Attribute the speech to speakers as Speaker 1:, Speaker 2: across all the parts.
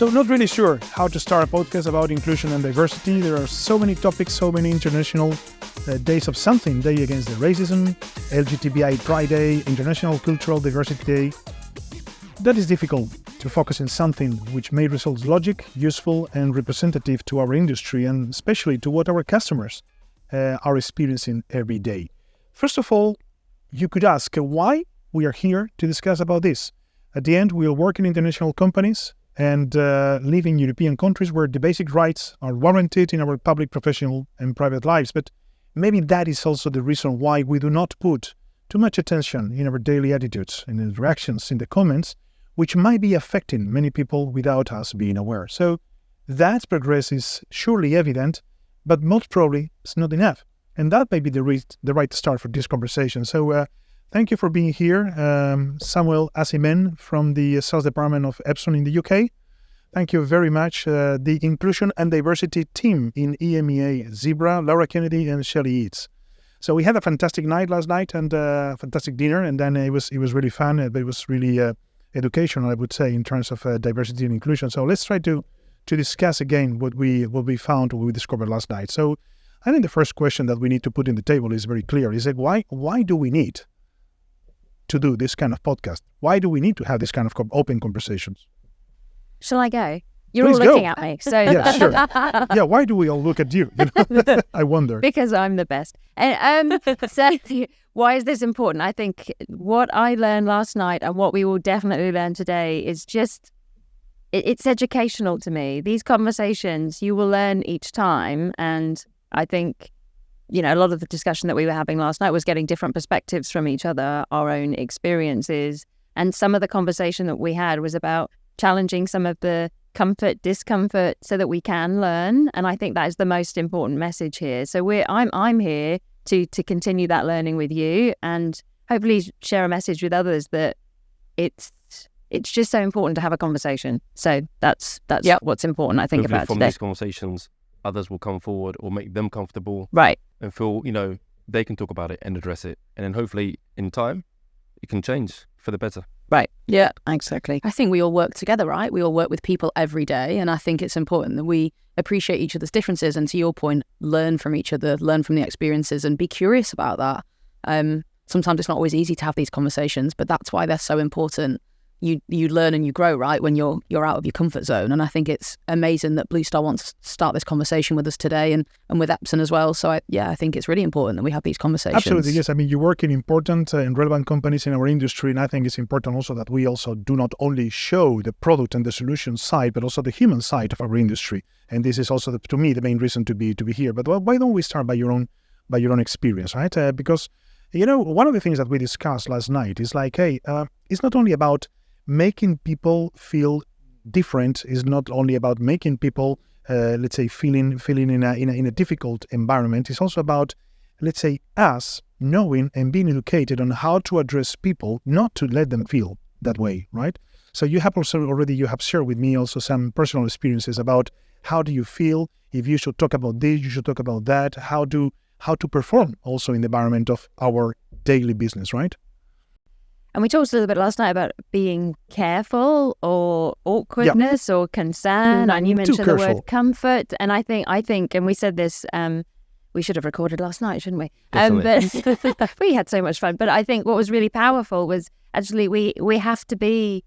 Speaker 1: So not really sure how to start a podcast about inclusion and diversity. There are so many topics, so many international days of something. Day Against the Racism, LGBTI Pride Day, International Cultural Diversity Day. That is difficult to focus on something which may result logic, useful and representative to our industry and especially to what our customers are experiencing every day. First of all, you could ask why we are here to discuss about this. At the end, we'll work in international companies and live in European countries where the basic rights are warranted in our public, professional and private lives. But maybe that is also the reason why we do not put too much attention in our daily attitudes and interactions in the comments, which might be affecting many people without us being aware. So that progress is surely evident, but most probably it's not enough. And that may be the right start for this conversation. So thank you for being here, Samuel Asimen from the Sales Department of Epson in the UK. Thank you very much, the Inclusion and Diversity team in EMEA, Zebra, Laura Kennedy and Shelley Eads. So we had a fantastic night last night and a fantastic dinner, and then it was really fun, but it was really educational, I would say, in terms of diversity and inclusion. So let's try to discuss again what we found, what we discovered last night. So I think the first question that we need to put in the table is very clear. Is that why do we need to do this kind of podcast? Why do we need to have this kind of open conversations?
Speaker 2: Shall I go? You're
Speaker 1: Please
Speaker 2: all looking
Speaker 1: go.
Speaker 2: at me. So
Speaker 1: Yeah, sure. Yeah, why do we all look at you? I wonder.
Speaker 2: Because I'm the best. And so why is this important? I think what I learned last night and what we will definitely learn today is just, it's educational to me. These conversations you will learn each time. And I think, a lot of the discussion that we were having last night was getting different perspectives from each other, our own experiences. And some of the conversation that we had was about challenging some of the discomfort so that we can learn. And I think that is the most important message here. So I'm here to continue that learning with you and hopefully share a message with others that it's just so important to have a conversation. So that's what's important, I think,
Speaker 3: hopefully
Speaker 2: about
Speaker 3: from
Speaker 2: today.
Speaker 3: These conversations, others will come forward or make them comfortable.
Speaker 2: Right.
Speaker 3: And feel, they can talk about it and address it. And then hopefully in time, it can change for the better.
Speaker 2: Right.
Speaker 4: Yeah, exactly. I think we all work together, right? We all work with people every day. And I think it's important that we appreciate each other's differences. And to your point, learn from each other, learn from the experiences and be curious about that. Sometimes it's not always easy to have these conversations, but that's why they're so important. You learn and you grow, right, when you're out of your comfort zone. And I think it's amazing that Blue Star wants to start this conversation with us today and with Epson as well. So I think it's really important that we have these conversations.
Speaker 1: Absolutely, yes. I mean, you work in important and relevant companies in our industry, and I think it's important also that we also do not only show the product and the solution side, but also the human side of our industry. And this is also, to me, the main reason to be here. But why don't we start by your own experience, right? Because one of the things that we discussed last night is like, hey, it's not only about making people feel different, is not only about making people, let's say, feeling in a difficult environment. It's also about, let's say, us knowing and being educated on how to address people, not to let them feel that way, right? So you have also you have shared with me also some personal experiences about how do you feel, if you should talk about this, you should talk about that, how to perform also in the environment of our daily business, right?
Speaker 2: And we talked a little bit last night about being careful or awkwardness or concern. And you mentioned the word comfort. And I think, and we said this, we should have recorded last night, shouldn't we? But we had so much fun. But I think what was really powerful was actually we have to be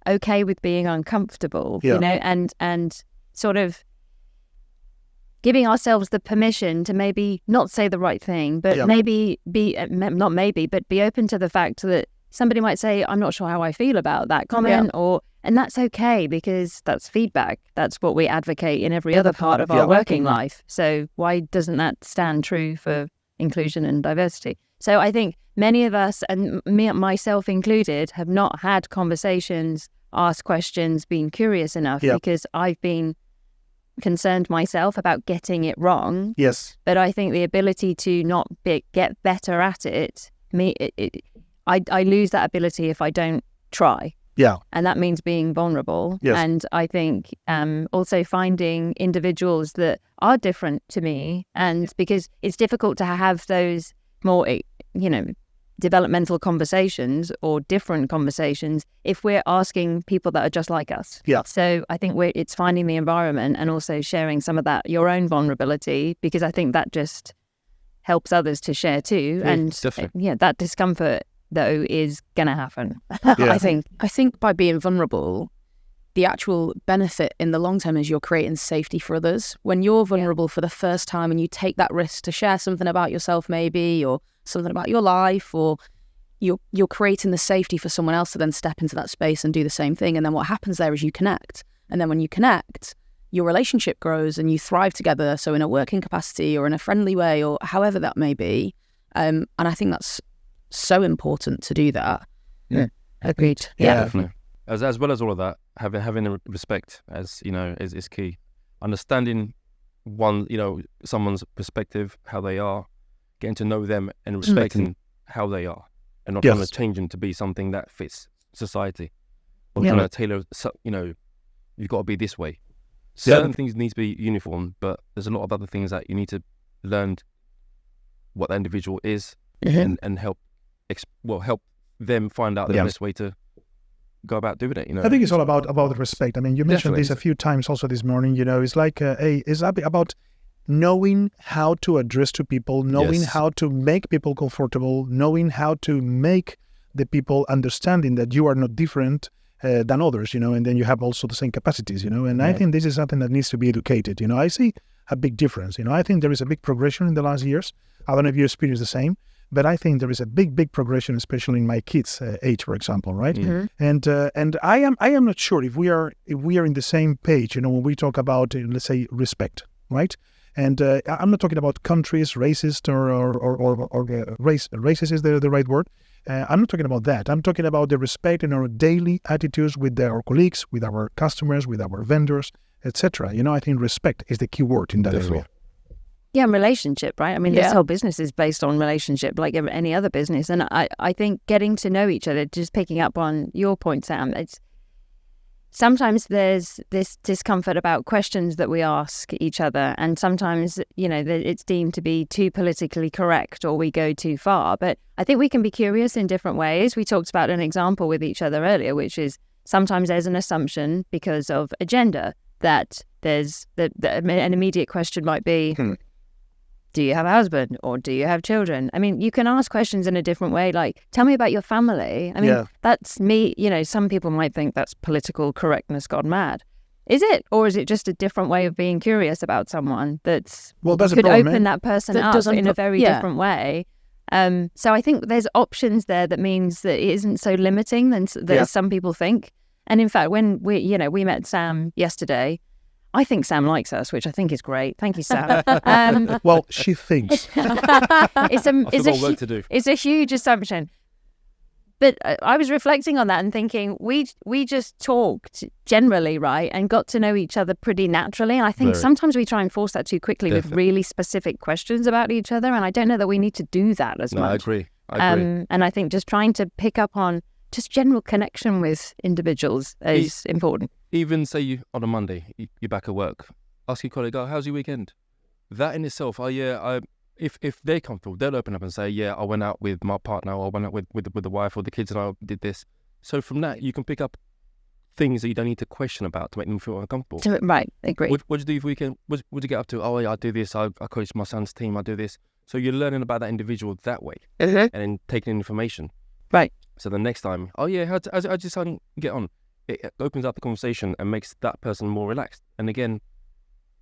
Speaker 2: okay with being uncomfortable, and sort of giving ourselves the permission to maybe not say the right thing, but maybe be open to the fact that somebody might say, I'm not sure how I feel about that comment, and that's okay because that's feedback. That's what we advocate in every other part of our working life. So why doesn't that stand true for inclusion and diversity? So I think many of us, and myself included, have not had conversations, asked questions, been curious enough because I've been concerned myself about getting it wrong.
Speaker 1: Yes.
Speaker 2: But I think the ability to not get better at it, I lose that ability if I don't try.
Speaker 1: Yeah.
Speaker 2: And that means being vulnerable.
Speaker 1: Yes.
Speaker 2: And I think also finding individuals that are different to me, and because it's difficult to have those more, developmental conversations or different conversations if we're asking people that are just like us.
Speaker 1: Yeah.
Speaker 2: So I think it's finding the environment and also sharing some of that, your own vulnerability, because I think that just helps others to share too. And
Speaker 3: definitely.
Speaker 2: that discomfort though is going to happen.
Speaker 1: Yeah.
Speaker 4: I think by being vulnerable, the actual benefit in the long term is you're creating safety for others. When you're vulnerable for the first time and you take that risk to share something about yourself maybe, or something about your life, or you're creating the safety for someone else to then step into that space and do the same thing. And then what happens there is you connect. And then when you connect, your relationship grows and you thrive together. So in a working capacity or in a friendly way or however that may be. And I think that's so important to do that.
Speaker 3: Yeah.
Speaker 2: Agreed.
Speaker 1: Yeah.
Speaker 3: Definitely. As well as all of that, having a respect, as you know, is key. Understanding someone's perspective, how they are, getting to know them and respecting how they are, and not trying to change them to be something that fits society. Or trying to tailor, you've got to be this way. Certain things need to be uniform, but there's a lot of other things that you need to learn what that individual is, and help them find out the best way to go about doing it.
Speaker 1: I think it's all about respect. I mean, you mentioned this a few times also this morning. It's like it's about knowing how to address to people, knowing how to make people comfortable, knowing how to make the people understanding that you are not different than others, and then you have also the same capacities, and I think this is something that needs to be educated. I see a big difference. I think there is a big progression in the last years. I don't know if you experience the same, but I think there is a big progression, especially in my kids' age, for example, right? And I am not sure if we are in the same page, when we talk about let's say respect, right? And I'm not talking about countries, racist or racist is the right word. I'm not talking about that. I'm talking about the respect in our daily attitudes with our colleagues, with our customers, with our vendors, etc. I think respect is the key word in that area.
Speaker 2: Yeah, and relationship, right? I mean, this whole business is based on relationship, like any other business. And I think getting to know each other, just picking up on your point, Sam, sometimes there's this discomfort about questions that we ask each other. And sometimes, it's deemed to be too politically correct or we go too far. But I think we can be curious in different ways. We talked about an example with each other earlier, which is sometimes there's an assumption because of agenda that there's an immediate question might be, do you have a husband or do you have children? I mean, you can ask questions in a different way, like, tell me about your family. I mean, that's me. Some people might think that's political correctness gone mad. Is it? Or is it just a different way of being curious about someone that's could open that person up in a very different way? So I think there's options there that means that it isn't so limiting than as some people think. And in fact, when we met Sam yesterday, I think Sam likes us, which I think is great. Thank you, Sam.
Speaker 1: Well, she thinks.
Speaker 2: It's a huge assumption. But I was reflecting on that and thinking, we just talked generally, right, and got to know each other pretty naturally. And I think sometimes we try and force that too quickly with really specific questions about each other. And I don't know that we need to do that as much.
Speaker 3: I agree. And
Speaker 2: I think just trying to pick up on just general connection with individuals is important.
Speaker 3: Even say on a Monday, you're back at work, ask your colleague, how's your weekend? That in itself, if they're comfortable, they'll open up and say, I went out with my partner, or I went out with the wife or the kids and I did this. So from that, you can pick up things that you don't need to question about to make them feel uncomfortable.
Speaker 2: Right, agree.
Speaker 3: What did you do for weekend? What did you get up to? I do this, I coach my son's team, I do this. So you're learning about that individual that way and then taking information.
Speaker 2: Right.
Speaker 3: So the next time, how'd your son get on? It opens up the conversation and makes that person more relaxed. And again,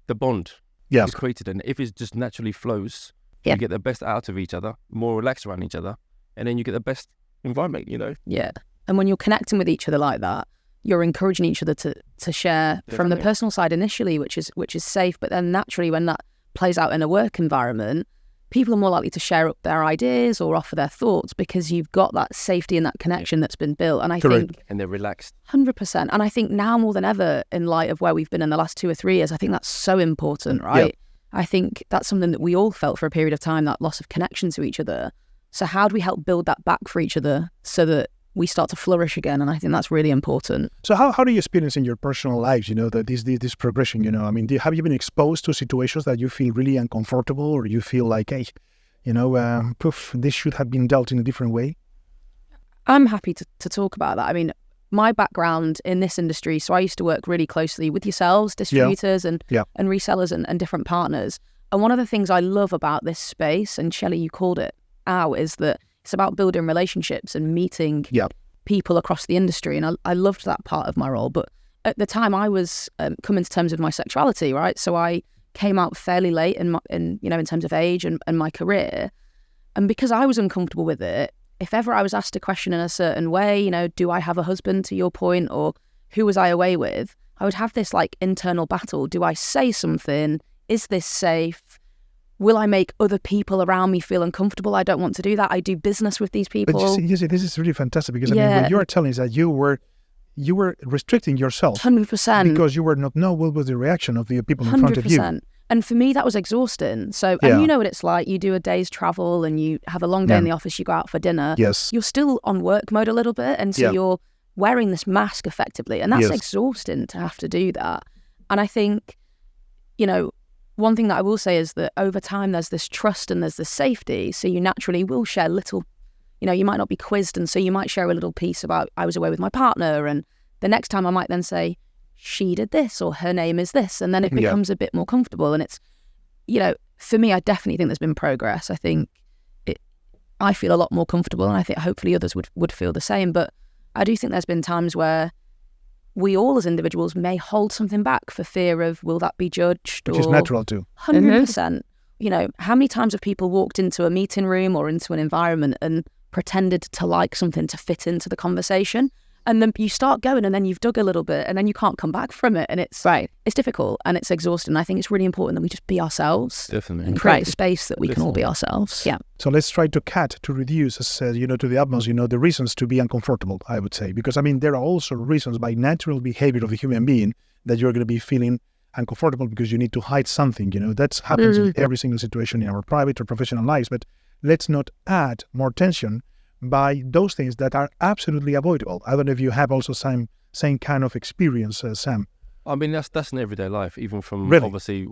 Speaker 3: the bond is created. And if it just naturally flows, you get the best out of each other, more relaxed around each other, and then you get the best environment,
Speaker 4: Yeah. And when you're connecting with each other like that, you're encouraging each other to share from the personal side initially, which is safe. But then naturally, when that plays out in a work environment, people are more likely to share up their ideas or offer their thoughts because you've got that safety and that connection that's been built. And I think...
Speaker 3: And they're relaxed.
Speaker 4: 100%. And I think now more than ever, in light of where we've been in the last 2 or 3 years, I think that's so important, right? Yeah. I think that's something that we all felt for a period of time, that loss of connection to each other. So how do we help build that back for each other so that we start to flourish again? And I think that's really important.
Speaker 1: So how do you experience in your personal lives, that this progression, I mean, have you been exposed to situations that you feel really uncomfortable, or you feel like, hey, poof, this should have been dealt in a different way?
Speaker 4: I'm happy to talk about that. I mean, my background in this industry, so I used to work really closely with yourselves, distributors and resellers and different partners. And one of the things I love about this space, and Shelley, you called it out, is that it's about building relationships and meeting people across the industry. And I loved that part of my role. But at the time I was coming to terms with my sexuality, right? So I came out fairly late in terms of age and my career. And because I was uncomfortable with it, if ever I was asked a question in a certain way, do I have a husband, to your point, or who was I away with? I would have this like internal battle. Do I say something? Is this safe? Will I make other people around me feel uncomfortable? I don't want to do that. I do business with these people.
Speaker 1: But you see, this is really fantastic because I mean, what you're telling is that you were restricting yourself
Speaker 4: 100%
Speaker 1: because you were not know what was the reaction of the people in front of you.
Speaker 4: 100%. And for me, that was exhausting. So, and you know what it's like. You do a day's travel and you have a long day in the office, you go out for dinner.
Speaker 1: Yes.
Speaker 4: You're still on work mode a little bit. And so you're wearing this mask effectively. And that's exhausting to have to do that. And I think, one thing that I will say is that over time, there's this trust and there's this safety. So you naturally will share little, you might not be quizzed. And so you might share a little piece about, I was away with my partner. And the next time I might then say, she did this, or her name is this, and then it becomes a bit more comfortable. And it's, for me, I definitely think there's been progress. I think I feel a lot more comfortable, and I think hopefully others would feel the same. But I do think there's been times where we all as individuals may hold something back for fear of, will that be judged?
Speaker 1: Which is natural too.
Speaker 4: 100%. How many times have people walked into a meeting room or into an environment and pretended to like something to fit into the conversation? And then you start going and then you've dug a little bit and then you can't come back from it. And it's difficult and it's exhausting. I think it's really important that we just be ourselves.
Speaker 3: Definitely.
Speaker 4: And create a space that we can all be ourselves. Yeah.
Speaker 1: So let's try to reduce, to the utmost, the reasons to be uncomfortable, I would say. Because, I mean, there are also reasons by natural behavior of the human being that you're going to be feeling uncomfortable because you need to hide something. That happens in every single situation in our private or professional lives. But let's not add more tension by those things that are absolutely avoidable. I don't know if you have also same kind of experience, Sam.
Speaker 3: I mean, that's in everyday life, even from obviously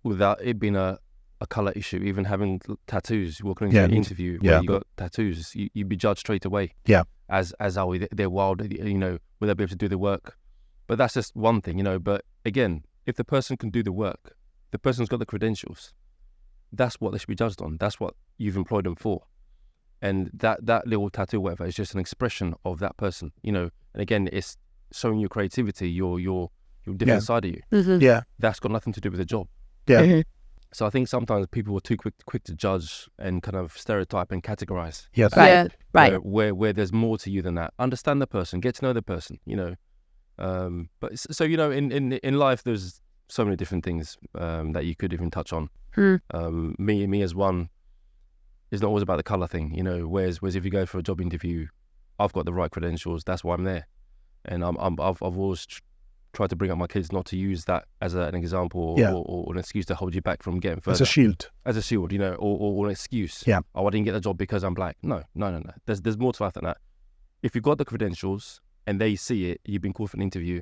Speaker 3: without it being a colour issue, even having tattoos, walking into an interview where you got tattoos, you'd be judged straight away. Yeah. As they're wild, will they be able to do the work? But that's just one thing, But again, if the person can do the work, the person's got the credentials, that's what they should be judged on. That's what you've employed them for. And that little tattoo, whatever, is just an expression of that person, And again, it's showing your creativity, your different side of you.
Speaker 4: Mm-hmm.
Speaker 1: Yeah,
Speaker 3: that's got nothing to do with the job.
Speaker 1: Yeah.
Speaker 4: Mm-hmm.
Speaker 3: So I think sometimes people are too quick to judge and kind of stereotype and categorize.
Speaker 1: Yes.
Speaker 4: Right.
Speaker 3: Where there's more to you than that. Understand the person, get to know the person. But so in life, there's so many different things that you could even touch on. Me as one. It's not always about the colour thing, whereas if you go for a job interview, I've got the right credentials, that's why I'm there. And I've always tried to bring up my kids not to use that as an example or an excuse to hold you back from getting further.
Speaker 1: As a shield.
Speaker 3: Or an excuse.
Speaker 1: Yeah.
Speaker 3: Oh, I didn't get the job because I'm black. No. There's more to life than that. If you've got the credentials and they see it, you've been called for an interview,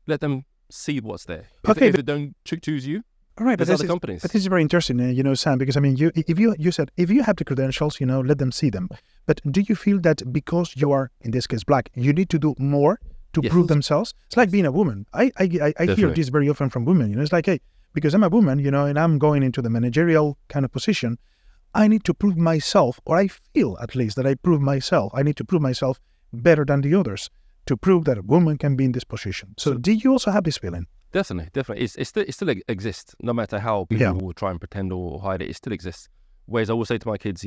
Speaker 3: let them see what's there. If they don't choose you,
Speaker 1: all right,
Speaker 3: there's other companies.
Speaker 1: But this is very interesting, Sam, because I mean, you said if you have the credentials, let them see them. But do you feel that because you are, in this case, black, you need to do more to prove themselves? It's like being a woman. I hear this very often from women. It's like, hey, because I'm a woman, and I'm going into the managerial kind of position, I need to prove myself, or I feel at least that I prove myself. I need to prove myself better than the others to prove that a woman can be in this position. So do you also have this feeling?
Speaker 3: Definitely. It still exists, no matter how people will try and pretend or hide it. It still exists. Whereas I will say to my kids,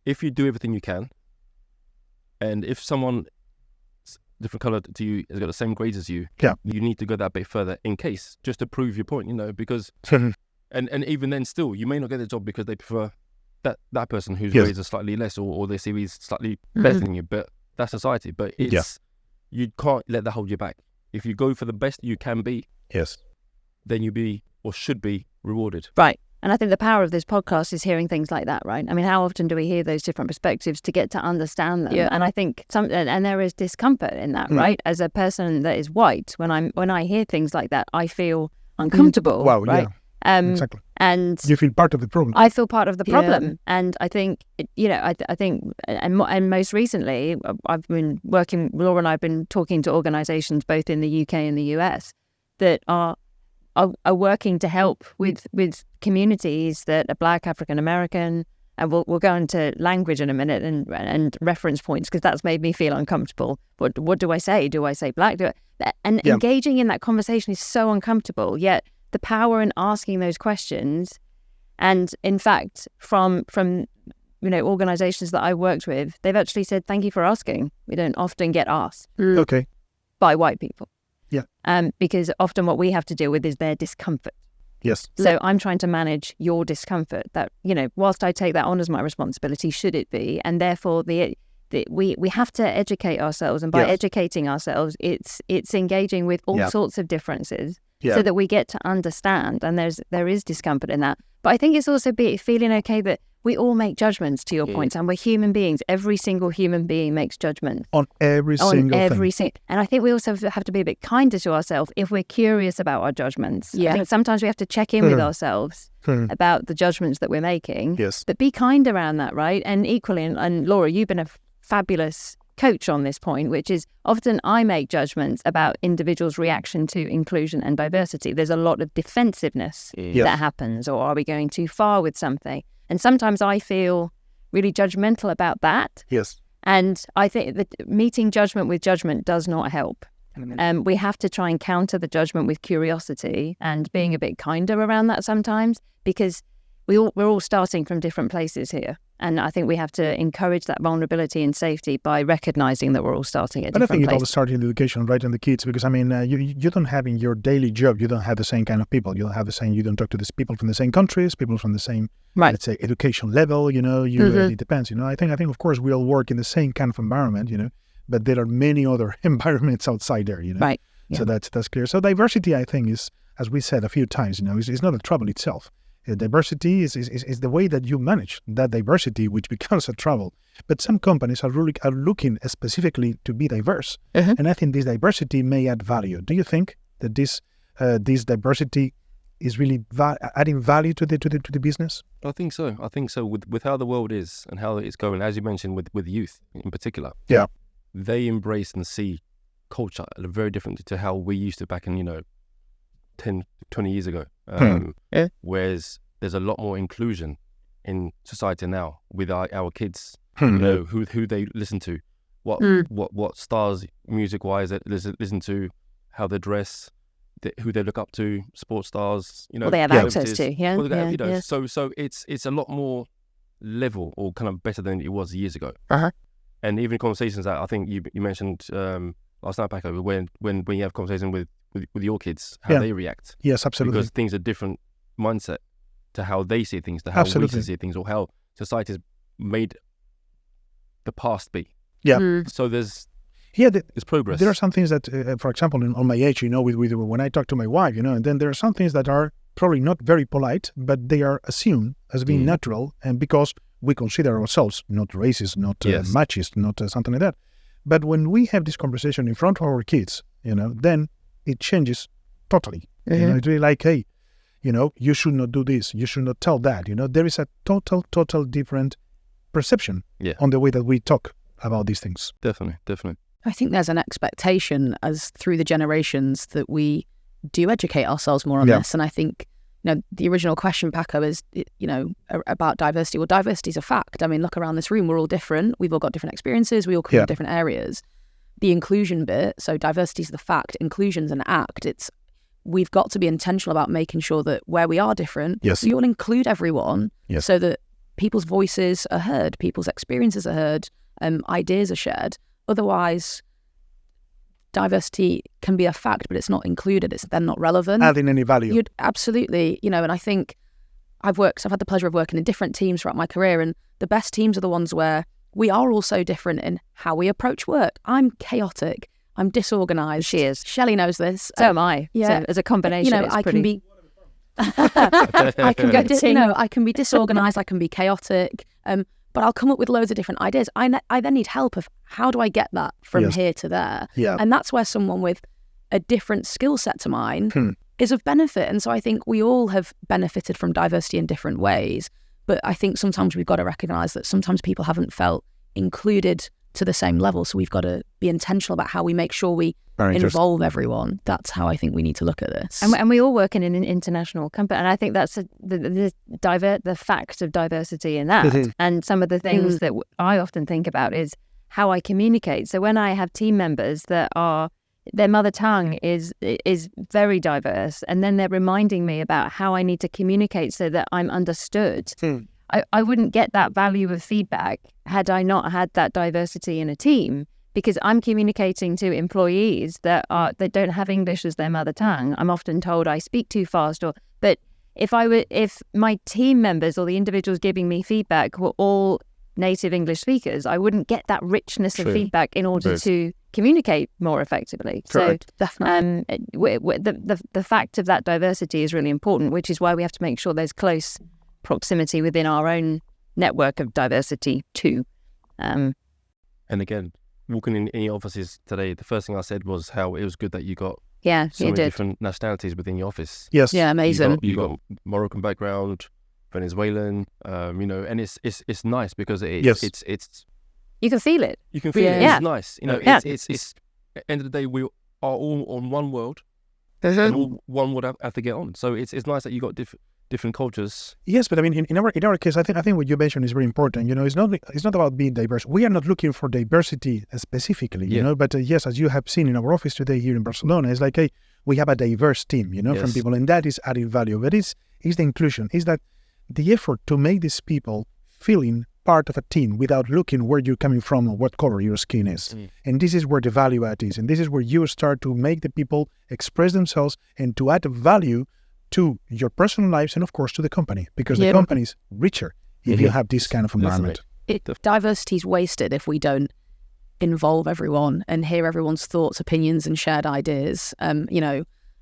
Speaker 3: if you do everything you can, and if someone different colour to you has got the same grades as you, you need to go that bit further in case, just to prove your point, because and even then still, you may not get the job because they prefer that person whose grades are slightly less or their CV is slightly better than you, but that's society. But it's you can't let that hold you back. If you go for the best you can be, then you be or should be rewarded.
Speaker 2: Right. And I think the power of this podcast is hearing things like that, right? I mean, how often do we hear those different perspectives to get to understand them? Yeah. And I think and there is discomfort in that, right? As a person that is white, when I hear things like that, I feel uncomfortable.
Speaker 1: Wow,
Speaker 2: right?
Speaker 1: Exactly.
Speaker 2: And
Speaker 1: you feel part of the problem.
Speaker 2: I feel part of the problem. And I think, I think, and most recently, I've been working, Laura and I have been talking to organisations both in the UK and the US that are working to help with communities that are Black, African American, and we'll go into language in a minute and reference points, because that's made me feel uncomfortable. What do I say? Do I say Black? Engaging in that conversation is so uncomfortable, yet the power in asking those questions, and in fact, from organisations that I worked with, they've actually said, thank you for asking. We don't often get asked by white people. Yeah. Because often what we have to deal with is their discomfort.
Speaker 1: Yes.
Speaker 2: So I'm trying to manage your discomfort. That, whilst I take that on as my responsibility, should it be, and therefore we have to educate ourselves, and by educating ourselves, it's engaging with all sorts of differences. Yeah. So that we get to understand, and there is discomfort in that. But I think it's also feeling okay that we all make judgments, to your points, and we're human beings. Every single human being makes judgments.
Speaker 1: On every single thing.
Speaker 2: And I think we also have to be a bit kinder to ourselves if we're curious about our judgments. Yeah. I think sometimes we have to check in with ourselves about the judgments that we're making.
Speaker 1: Yes.
Speaker 2: But be kind around that, right? And equally, and Laura, you've been a fabulous coach on this point, which is often I make judgments about individuals' reaction to inclusion and diversity. There's a lot of defensiveness that happens, or are we going too far with something? And sometimes I feel really judgmental about that.
Speaker 1: Yes.
Speaker 2: And I think that meeting judgment with judgment does not help. We have to try and counter the judgment with curiosity and being a bit kinder around that sometimes, because we're all starting from different places here. And I think we have to encourage that vulnerability and safety by recognizing that we're all starting at different places.
Speaker 1: But I think it all starts in education, right, and the kids, because, you don't have in your daily job, you don't have the same kind of people. You don't have the same, you don't talk to these people from the same countries, people from the same, let's say, education level, it depends, I think, of course, we all work in the same kind of environment, but there are many other environments outside there,
Speaker 2: Right. Yeah.
Speaker 1: So that's clear. So diversity, I think, is, as we said a few times, is not a trouble itself. Diversity is the way that you manage that diversity, which becomes a trouble. But some companies are looking specifically to be diverse, and I think this diversity may add value. Do you think that this diversity is really adding value to the business?
Speaker 3: I think so. With how the world is and how it's going, as you mentioned, with youth in particular.
Speaker 1: Yeah,
Speaker 3: they embrace and see culture very differently to how we used to back in 10, 20 years ago. Whereas there's a lot more inclusion in society now with our kids, who they listen to, what stars music-wise they listen to, how they dress, who they look up to, sports stars,
Speaker 2: what they have access to,
Speaker 3: So it's a lot more level or kind of better than it was years ago. And even conversations that I think you mentioned last night, Paco, when you have conversation with your kids, how they react.
Speaker 1: Yes, absolutely.
Speaker 3: Because things are different mindset to how they see things, to how we see things, or how society has made the past be.
Speaker 1: Yeah.
Speaker 3: So there's progress.
Speaker 1: There are some things that, for example, on my age, with when I talk to my wife, and then there are some things that are probably not very polite, but they are assumed as being natural, and because we consider ourselves not racist, not machist, not something like that. But when we have this conversation in front of our kids, then it changes totally. It's really like, hey, you should not do this. You should not tell that. There is a total different perception on the way that we talk about these things.
Speaker 3: Definitely.
Speaker 4: I think there's an expectation as through the generations that we do educate ourselves more on this. And I think, the original question, Paco, is, about diversity. Well, diversity is a fact. Look around this room. We're all different. We've all got different experiences. We all come from different areas. The inclusion bit, so diversity is the fact, inclusion's an act. We've got to be intentional about making sure that where we are different, we all include everyone so that people's voices are heard, people's experiences are heard, ideas are shared. Otherwise, diversity can be a fact, but it's not included. It's then not relevant.
Speaker 1: Adding any value.
Speaker 4: Absolutely. And I think I've had the pleasure of working in different teams throughout my career, and the best teams are the ones where we are all so different in how we approach work. I'm chaotic. I'm disorganized.
Speaker 2: She is.
Speaker 4: Shelley knows this.
Speaker 2: So am I. Yeah. So as a combination,
Speaker 4: I can be. I can be disorganized. I can be chaotic. But I'll come up with loads of different ideas. I then need help of how do I get that from here to there. Yeah. And that's where someone with a different skill set to mine is of benefit. And so I think we all have benefited from diversity in different ways. But I think sometimes we've got to recognise that sometimes people haven't felt included to the same level. So we've got to be intentional about how we make sure we involve everyone. That's how I think we need to look at this.
Speaker 2: And we all work in an international company. And I think that's the fact of diversity in that. And some of the things that I often think about is how I communicate. So when I have team members that are, their mother tongue is very diverse, and then they're reminding me about how I need to communicate so that I'm understood. I wouldn't get that value of feedback had I not had that diversity in a team, because I'm communicating to employees that don't have English as their mother tongue. I'm often told I speak too fast, but if my team members or the individuals giving me feedback were all native English speakers, I wouldn't get that richness of feedback in order to communicate more effectively.
Speaker 4: Correct.
Speaker 2: So definitely, the fact of that diversity is really important, which is why we have to make sure there's close proximity within our own network of diversity too.
Speaker 3: And again, walking in any offices today, the first thing I said was how it was good that you got so many different nationalities within your office.
Speaker 1: Yes.
Speaker 4: Yeah, amazing.
Speaker 3: You got Moroccan background, Venezuelan, and it's nice because it's
Speaker 2: you can feel it.
Speaker 3: You can feel it.
Speaker 2: Yeah.
Speaker 3: It's nice. It's at the end of the day, we are all on one world, and all one would have to get on. So it's nice that you got different cultures.
Speaker 1: Yes, but I mean, in our case, I think what you mentioned is very important. It's not about being diverse. We are not looking for diversity specifically, you know. But yes, as you have seen in our office today here in Barcelona, it's like, hey, we have a diverse team, from people, and that is adding value. But it's the inclusion, is that the effort to make these people feeling part of a team without looking where you're coming from or what color your skin is. And this is where the value add is. And this is where you start to make the people express themselves and to add value to your personal lives and, of course, to the company, because the company is richer if you have this kind of environment.
Speaker 4: Diversity is wasted if we don't involve everyone and hear everyone's thoughts, opinions, and shared ideas. And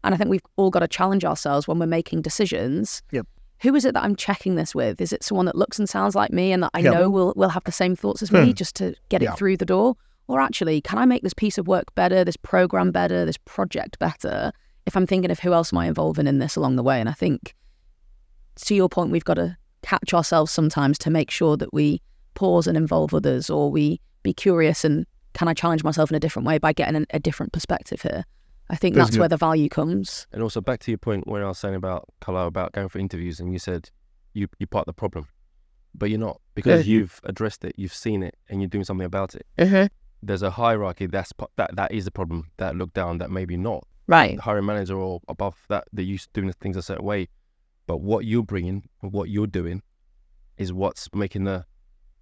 Speaker 4: I think we've all got to challenge ourselves when we're making decisions.
Speaker 1: Yep.
Speaker 4: Who is it that I'm checking this with? Is it someone that looks and sounds like me and that I know will have the same thoughts as me just to get it through the door? Or actually, can I make this piece of work better, this program better, this project better, if I'm thinking of who else am I involving in this along the way? And I think, to your point, we've got to catch ourselves sometimes to make sure that we pause and involve others, or we be curious and can I challenge myself in a different way by getting a different perspective here? I think that's where the value comes.
Speaker 3: And also back to your point when I was saying about Carlisle, about going for interviews, and you said you're part of the problem, but you're not, because you've addressed it, you've seen it, and you're doing something about it. There's a hierarchy that is the problem, that look down, that maybe not.
Speaker 2: Right.
Speaker 3: The hiring manager or above that, they're used to doing things a certain way, but what you're bringing, what you're doing, is what's making the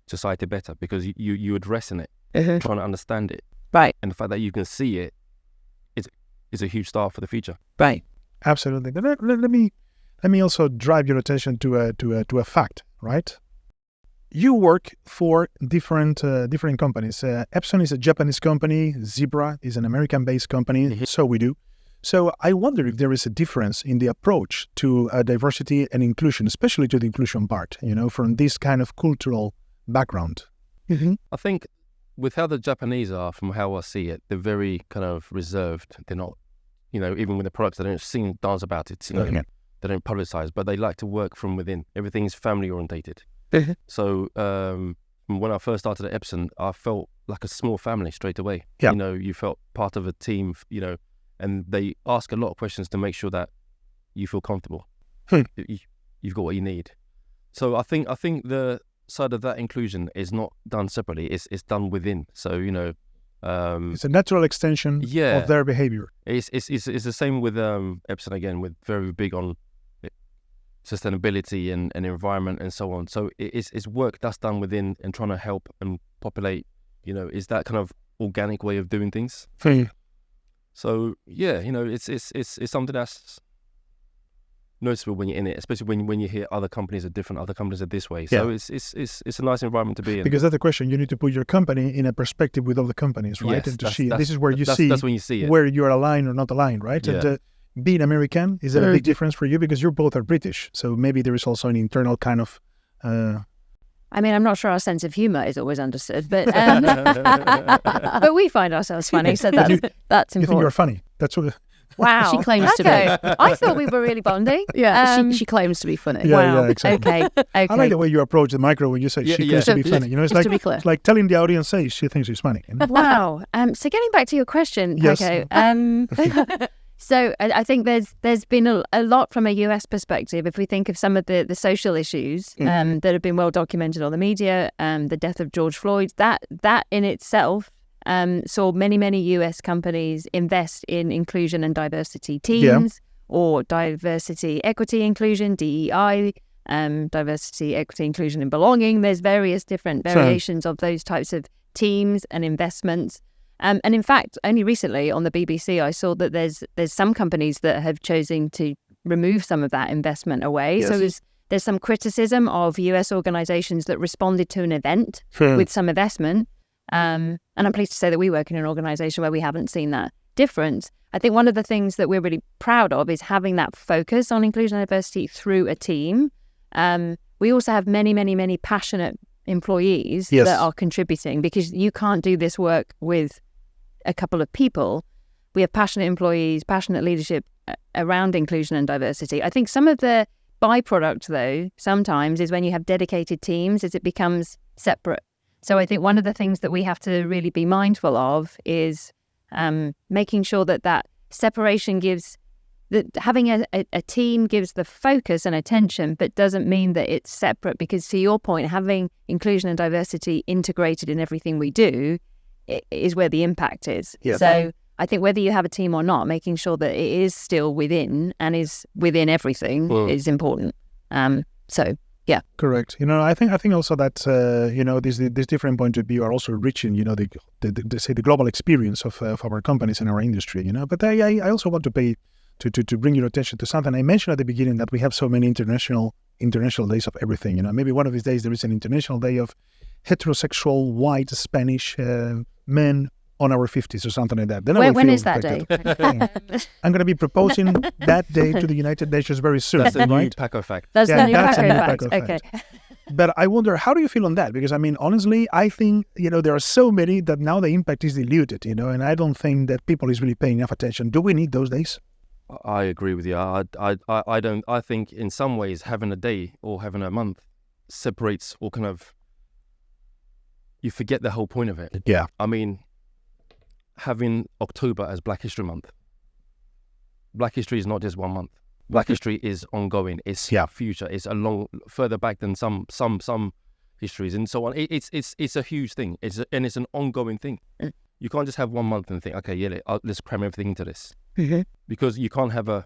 Speaker 3: society better, because you're addressing it, trying to understand it.
Speaker 2: Right.
Speaker 3: And the fact that you can see it is a huge start for the future.
Speaker 2: Right.
Speaker 1: Absolutely. But let me also drive your attention to a fact, right? You work for different companies. Epson is a Japanese company. Zebra is an American-based company. So we do. So I wonder if there is a difference in the approach to diversity and inclusion, especially to the inclusion part, from this kind of cultural background.
Speaker 3: I think with how the Japanese are, from how I see it, they're very kind of reserved. They're not, even with the products, they don't sing, dance about it. They don't publicize, but they like to work from within. Everything's family orientated. So when I first started at Epson, I felt like a small family straight away.
Speaker 1: Yeah.
Speaker 3: You felt part of a team, and they ask a lot of questions to make sure that you feel comfortable. You've got what you need. So I think the side of that inclusion is not done separately. It's done within. So
Speaker 1: it's a natural extension of their behavior.
Speaker 3: It's the same with Epson again, with very big on sustainability and environment and so on. So it's work that's done within and trying to help and populate. Is that kind of organic way of doing things. So it's something that's noticeable when you're in it, especially when you hear other companies are different, other companies are this way. So it's a nice environment to be in.
Speaker 1: Because that's the question. You need to put your company in a perspective with other companies, right?
Speaker 3: Yes,
Speaker 1: and to see this is where that's when you see
Speaker 3: it,
Speaker 1: where you're aligned or not aligned, right?
Speaker 3: Yeah.
Speaker 1: And being American, is that a big difference for you? Because you both are British, so maybe there is also an internal kind of.
Speaker 2: I mean, I'm not sure our sense of humour is always understood, but but we find ourselves funny, so that's important.
Speaker 1: You think you're funny? That's what.
Speaker 2: Wow.
Speaker 4: She claims to be.
Speaker 2: I thought we were really bonding.
Speaker 4: Yeah, she claims to be funny.
Speaker 1: Yeah,
Speaker 2: Wow.
Speaker 1: yeah, exactly.
Speaker 2: Okay.
Speaker 1: I like the way you approach the micro when you say she claims to be funny. You know, it's
Speaker 4: Just
Speaker 1: like
Speaker 4: to be clear.
Speaker 1: it's like telling the audience, say she thinks she's funny. You know?
Speaker 2: Wow. So getting back to your question,
Speaker 1: Yes.
Speaker 2: Paco. So I think there's been a lot from a US perspective. If we think of some of the social issues that have been well documented on the media, the death of George Floyd, that in itself saw many US companies invest in inclusion and diversity teams or diversity, equity, inclusion, DEI, diversity, equity, inclusion and belonging. There's various different variations of those types of teams and investments. And in fact, only recently on the BBC, I saw that there's some companies that have chosen to remove some of that investment away.
Speaker 1: Yes.
Speaker 2: So there's some criticism of US organizations that responded to an event with some investment. And I'm pleased to say that we work in an organization where we haven't seen that difference. I think one of the things that we're really proud of is having that focus on inclusion and diversity through a team. We also have many passionate employees that are contributing, because you can't do this work with a couple of people. We have passionate employees, passionate leadership around inclusion and diversity. I think some of the byproduct, though, sometimes is when you have dedicated teams, is it becomes separate. So I think one of the things that we have to really be mindful of is making sure that separation gives, that having a team gives the focus and attention, but doesn't mean that it's separate, because to your point, having inclusion and diversity integrated in everything we do is where the impact is.
Speaker 1: Yes.
Speaker 2: So I think whether you have a team or not, making sure that it is still within and is within everything is important. So yeah,
Speaker 1: correct. You know, I think also that these different points of view are also enriching, you know, the global experience of our companies and our industry. You know, but I also want to pay to bring your attention to something I mentioned at the beginning, that we have so many international days of everything. You know, maybe one of these days there is an international day of heterosexual white Spanish men on our 50s or something like that. Then
Speaker 2: when is that day?
Speaker 1: I'm going to be proposing that day to the United Nations very soon.
Speaker 3: That's the new
Speaker 1: right?
Speaker 3: Paco fact.
Speaker 2: That's the new
Speaker 1: that's a
Speaker 2: Paco
Speaker 1: new
Speaker 2: fact.
Speaker 1: Paco
Speaker 2: Okay.
Speaker 1: fact. But I wonder, how do you feel on that? Because I mean, honestly, I think, you know, there are so many that now the impact is diluted, you know, and I don't think that people is really paying enough attention. Do we need those days?
Speaker 3: I agree with you. I don't. I think in some ways having a day or having a month separates, or kind of, you forget the whole point of it.
Speaker 1: Yeah.
Speaker 3: I mean, having October as Black History Month. Black history is not just 1 month. Black history is ongoing. It's future. It's further back than some histories and so on. It's a huge thing. It's an ongoing thing. You can't just have 1 month and think, okay, let's cram everything into this.
Speaker 2: Mm-hmm.
Speaker 3: Because you can't have a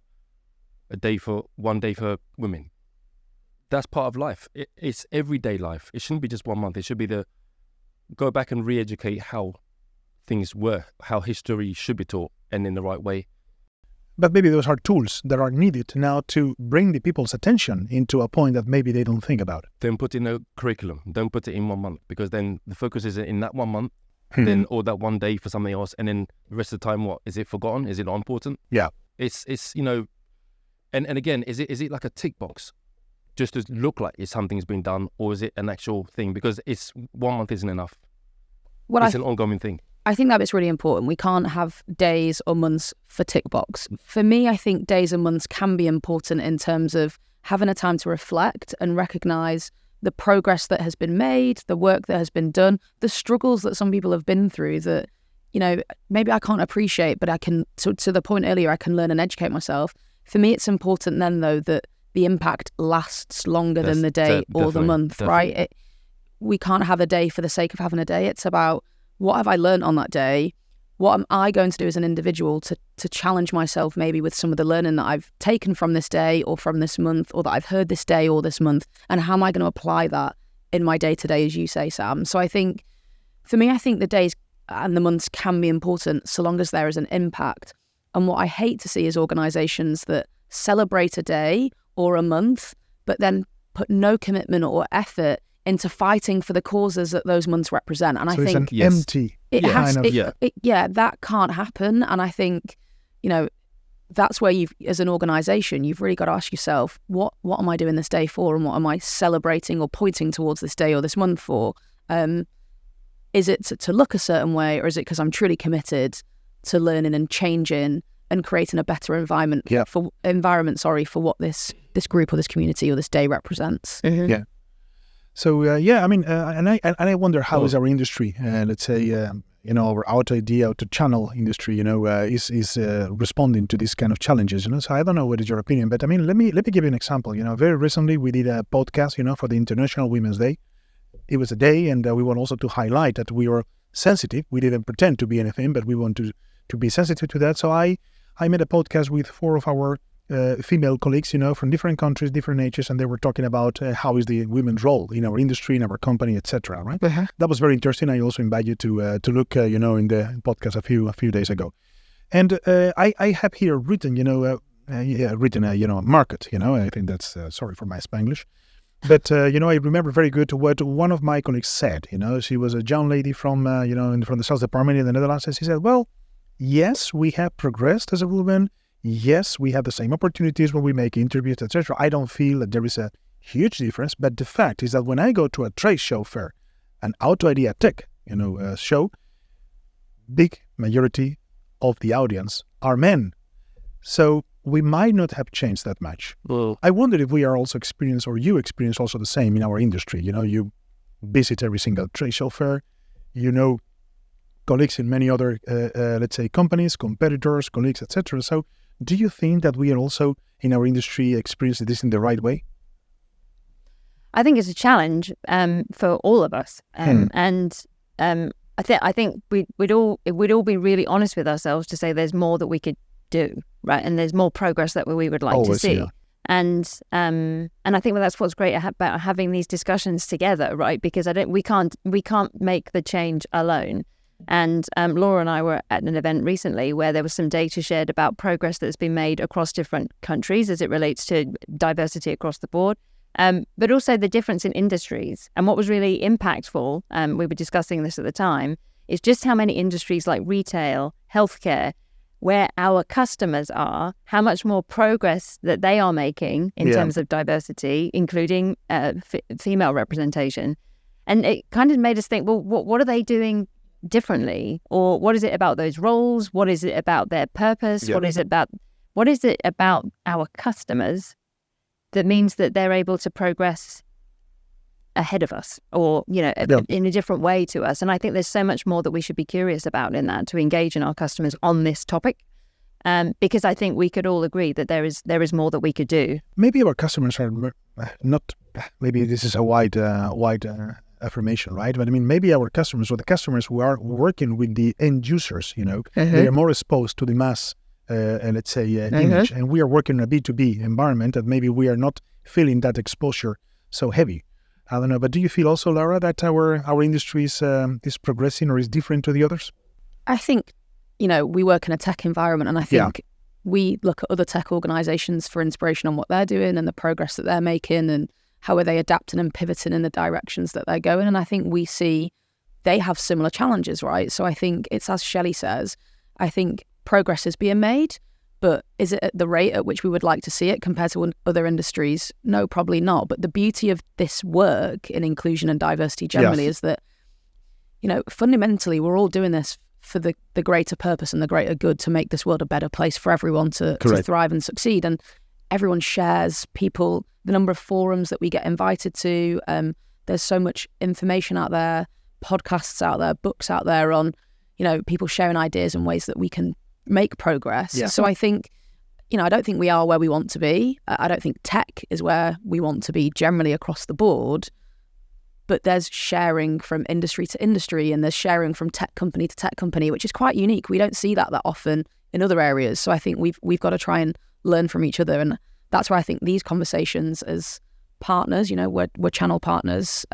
Speaker 3: day for 1 day for women. That's part of life. It's everyday life. It shouldn't be just 1 month. It should be go back and re-educate how things were, how history should be taught, and in the right way.
Speaker 1: But maybe those are tools that are needed now to bring the people's attention into a point that maybe they don't think about.
Speaker 3: Then put in a curriculum. Don't put it in 1 month, because then the focus is in that 1 month, then or that 1 day for something else, and then the rest of the time, what is it forgotten? Is it not important?
Speaker 1: Yeah,
Speaker 3: it's you know, and again, is it like a tick box, just to look like something's been done, or is it an actual thing? Because 1 month isn't enough. It's an ongoing thing.
Speaker 4: I think that it's really important. We can't have days or months for tick box. For me, I think days and months can be important in terms of having a time to reflect and recognise the progress that has been made, the work that has been done, the struggles that some people have been through that, you know, maybe I can't appreciate, but I can, to the point earlier, I can learn and educate myself. For me, it's important then, though, that the impact lasts longer than the day or the month, right? We can't have a day for the sake of having a day. It's about, what have I learned on that day? What am I going to do as an individual to challenge myself maybe with some of the learning that I've taken from this day or from this month, or that I've heard this day or this month? And how am I going to apply that in my day-to-day, as you say, Sam? So I think, for me, I think the days and the months can be important so long as there is an impact. And what I hate to see is organisations that celebrate a day or a month, but then put no commitment or effort into fighting for the causes that those months represent. And
Speaker 1: so
Speaker 4: I think
Speaker 1: it's an empty
Speaker 4: that can't happen. And I think, you know, that's where as an organisation, you've really got to ask yourself, what am I doing this day for, and what am I celebrating or pointing towards this day or this month for? Is it to look a certain way, or is it because I'm truly committed to learning and changing and creating a better environment for what this group or this community or this day represents.
Speaker 2: Mm-hmm.
Speaker 1: Yeah. So and I wonder how is our industry, let's say, our auto channel industry, is responding to these kind of challenges. So I don't know what is your opinion, but I mean, let me give you an example. Very recently we did a podcast, for the International Women's Day. It was a day, and we want also to highlight that we were sensitive. We didn't pretend to be anything, but we want to be sensitive to that. So I made a podcast with 4 of our female colleagues, from different countries, different ages, and they were talking about how is the women's role in our industry, in our company, etc. Right?
Speaker 2: Uh-huh.
Speaker 1: That was very interesting. I also invite you to look, in the podcast a few days ago, and I have here written, market. I think that's sorry for my Spanglish, but I remember very good what one of my colleagues said. She was a young lady from from the sales department in the Netherlands, and she said, "Well, yes, we have progressed as a woman. Yes, we have the same opportunities when we make interviews, etc. I don't feel that there is a huge difference, but the fact is that when I go to a trade show fair, an Auto Idea Tech, show, big majority of the audience are men. So we might not have changed that much.
Speaker 3: Well,
Speaker 1: I wonder if we are also you experience also the same in our industry. You visit every single trade show fair, colleagues in many other, let's say, companies, competitors, colleagues, etc. So do you think that we are also in our industry experiencing this in the right way?
Speaker 2: I think it's a challenge for all of us, and I think we'd all be really honest with ourselves to say there's more that we could do, right? And there's more progress that we would like to see.
Speaker 1: Yeah.
Speaker 2: And I think that's what's great about having these discussions together, right? Because we can't make the change alone. And Laura and I were at an event recently where there was some data shared about progress that's been made across different countries as it relates to diversity across the board, but also the difference in industries. And what was really impactful, we were discussing this at the time, is just how many industries like retail, healthcare, where our customers are, how much more progress that they are making in terms of diversity, including female representation. And it kind of made us think, well, what are they doing differently, or what is it about those roles? What is it about their purpose?
Speaker 1: Yeah.
Speaker 2: What is it about our customers that means that they're able to progress ahead of us, or in a different way to us? And I think there's so much more that we should be curious about in that, to engage in our customers on this topic, because I think we could all agree that there is more that we could do.
Speaker 1: Maybe our customers are not. Maybe this is a wide affirmation, right? But I mean, maybe our customers, or the customers who are working with the end users, they are more exposed to the mass, let's say, image, and we are working in a B2B environment, that maybe we are not feeling that exposure so heavy. I don't know, but do you feel also, Laura, that our industry is progressing or is different to the others?
Speaker 4: I think, we work in a tech environment, and I think we look at other tech organizations for inspiration on what they're doing and the progress that they're making, and how are they adapting and pivoting in the directions that they're going. And I think we see they have similar challenges, right? So I think it's, as Shelley says, I think progress is being made, but is it at the rate at which we would like to see it compared to other industries? No, probably not. But the beauty of this work in inclusion and diversity generally is that, fundamentally, we're all doing this for the greater purpose and the greater good, to make this world a better place for everyone to thrive and succeed. And everyone shares, the number of forums that we get invited to. There's so much information out there, podcasts out there, books out there on, people sharing ideas and ways that we can make progress. Yeah. So I think, I don't think we are where we want to be. I don't think tech is where we want to be generally across the board. But there's sharing from industry to industry, and there's sharing from tech company to tech company, which is quite unique. We don't see that often in other areas. So I think we've got to try and learn from each other. And that's where I think these conversations as partners, we're channel partners,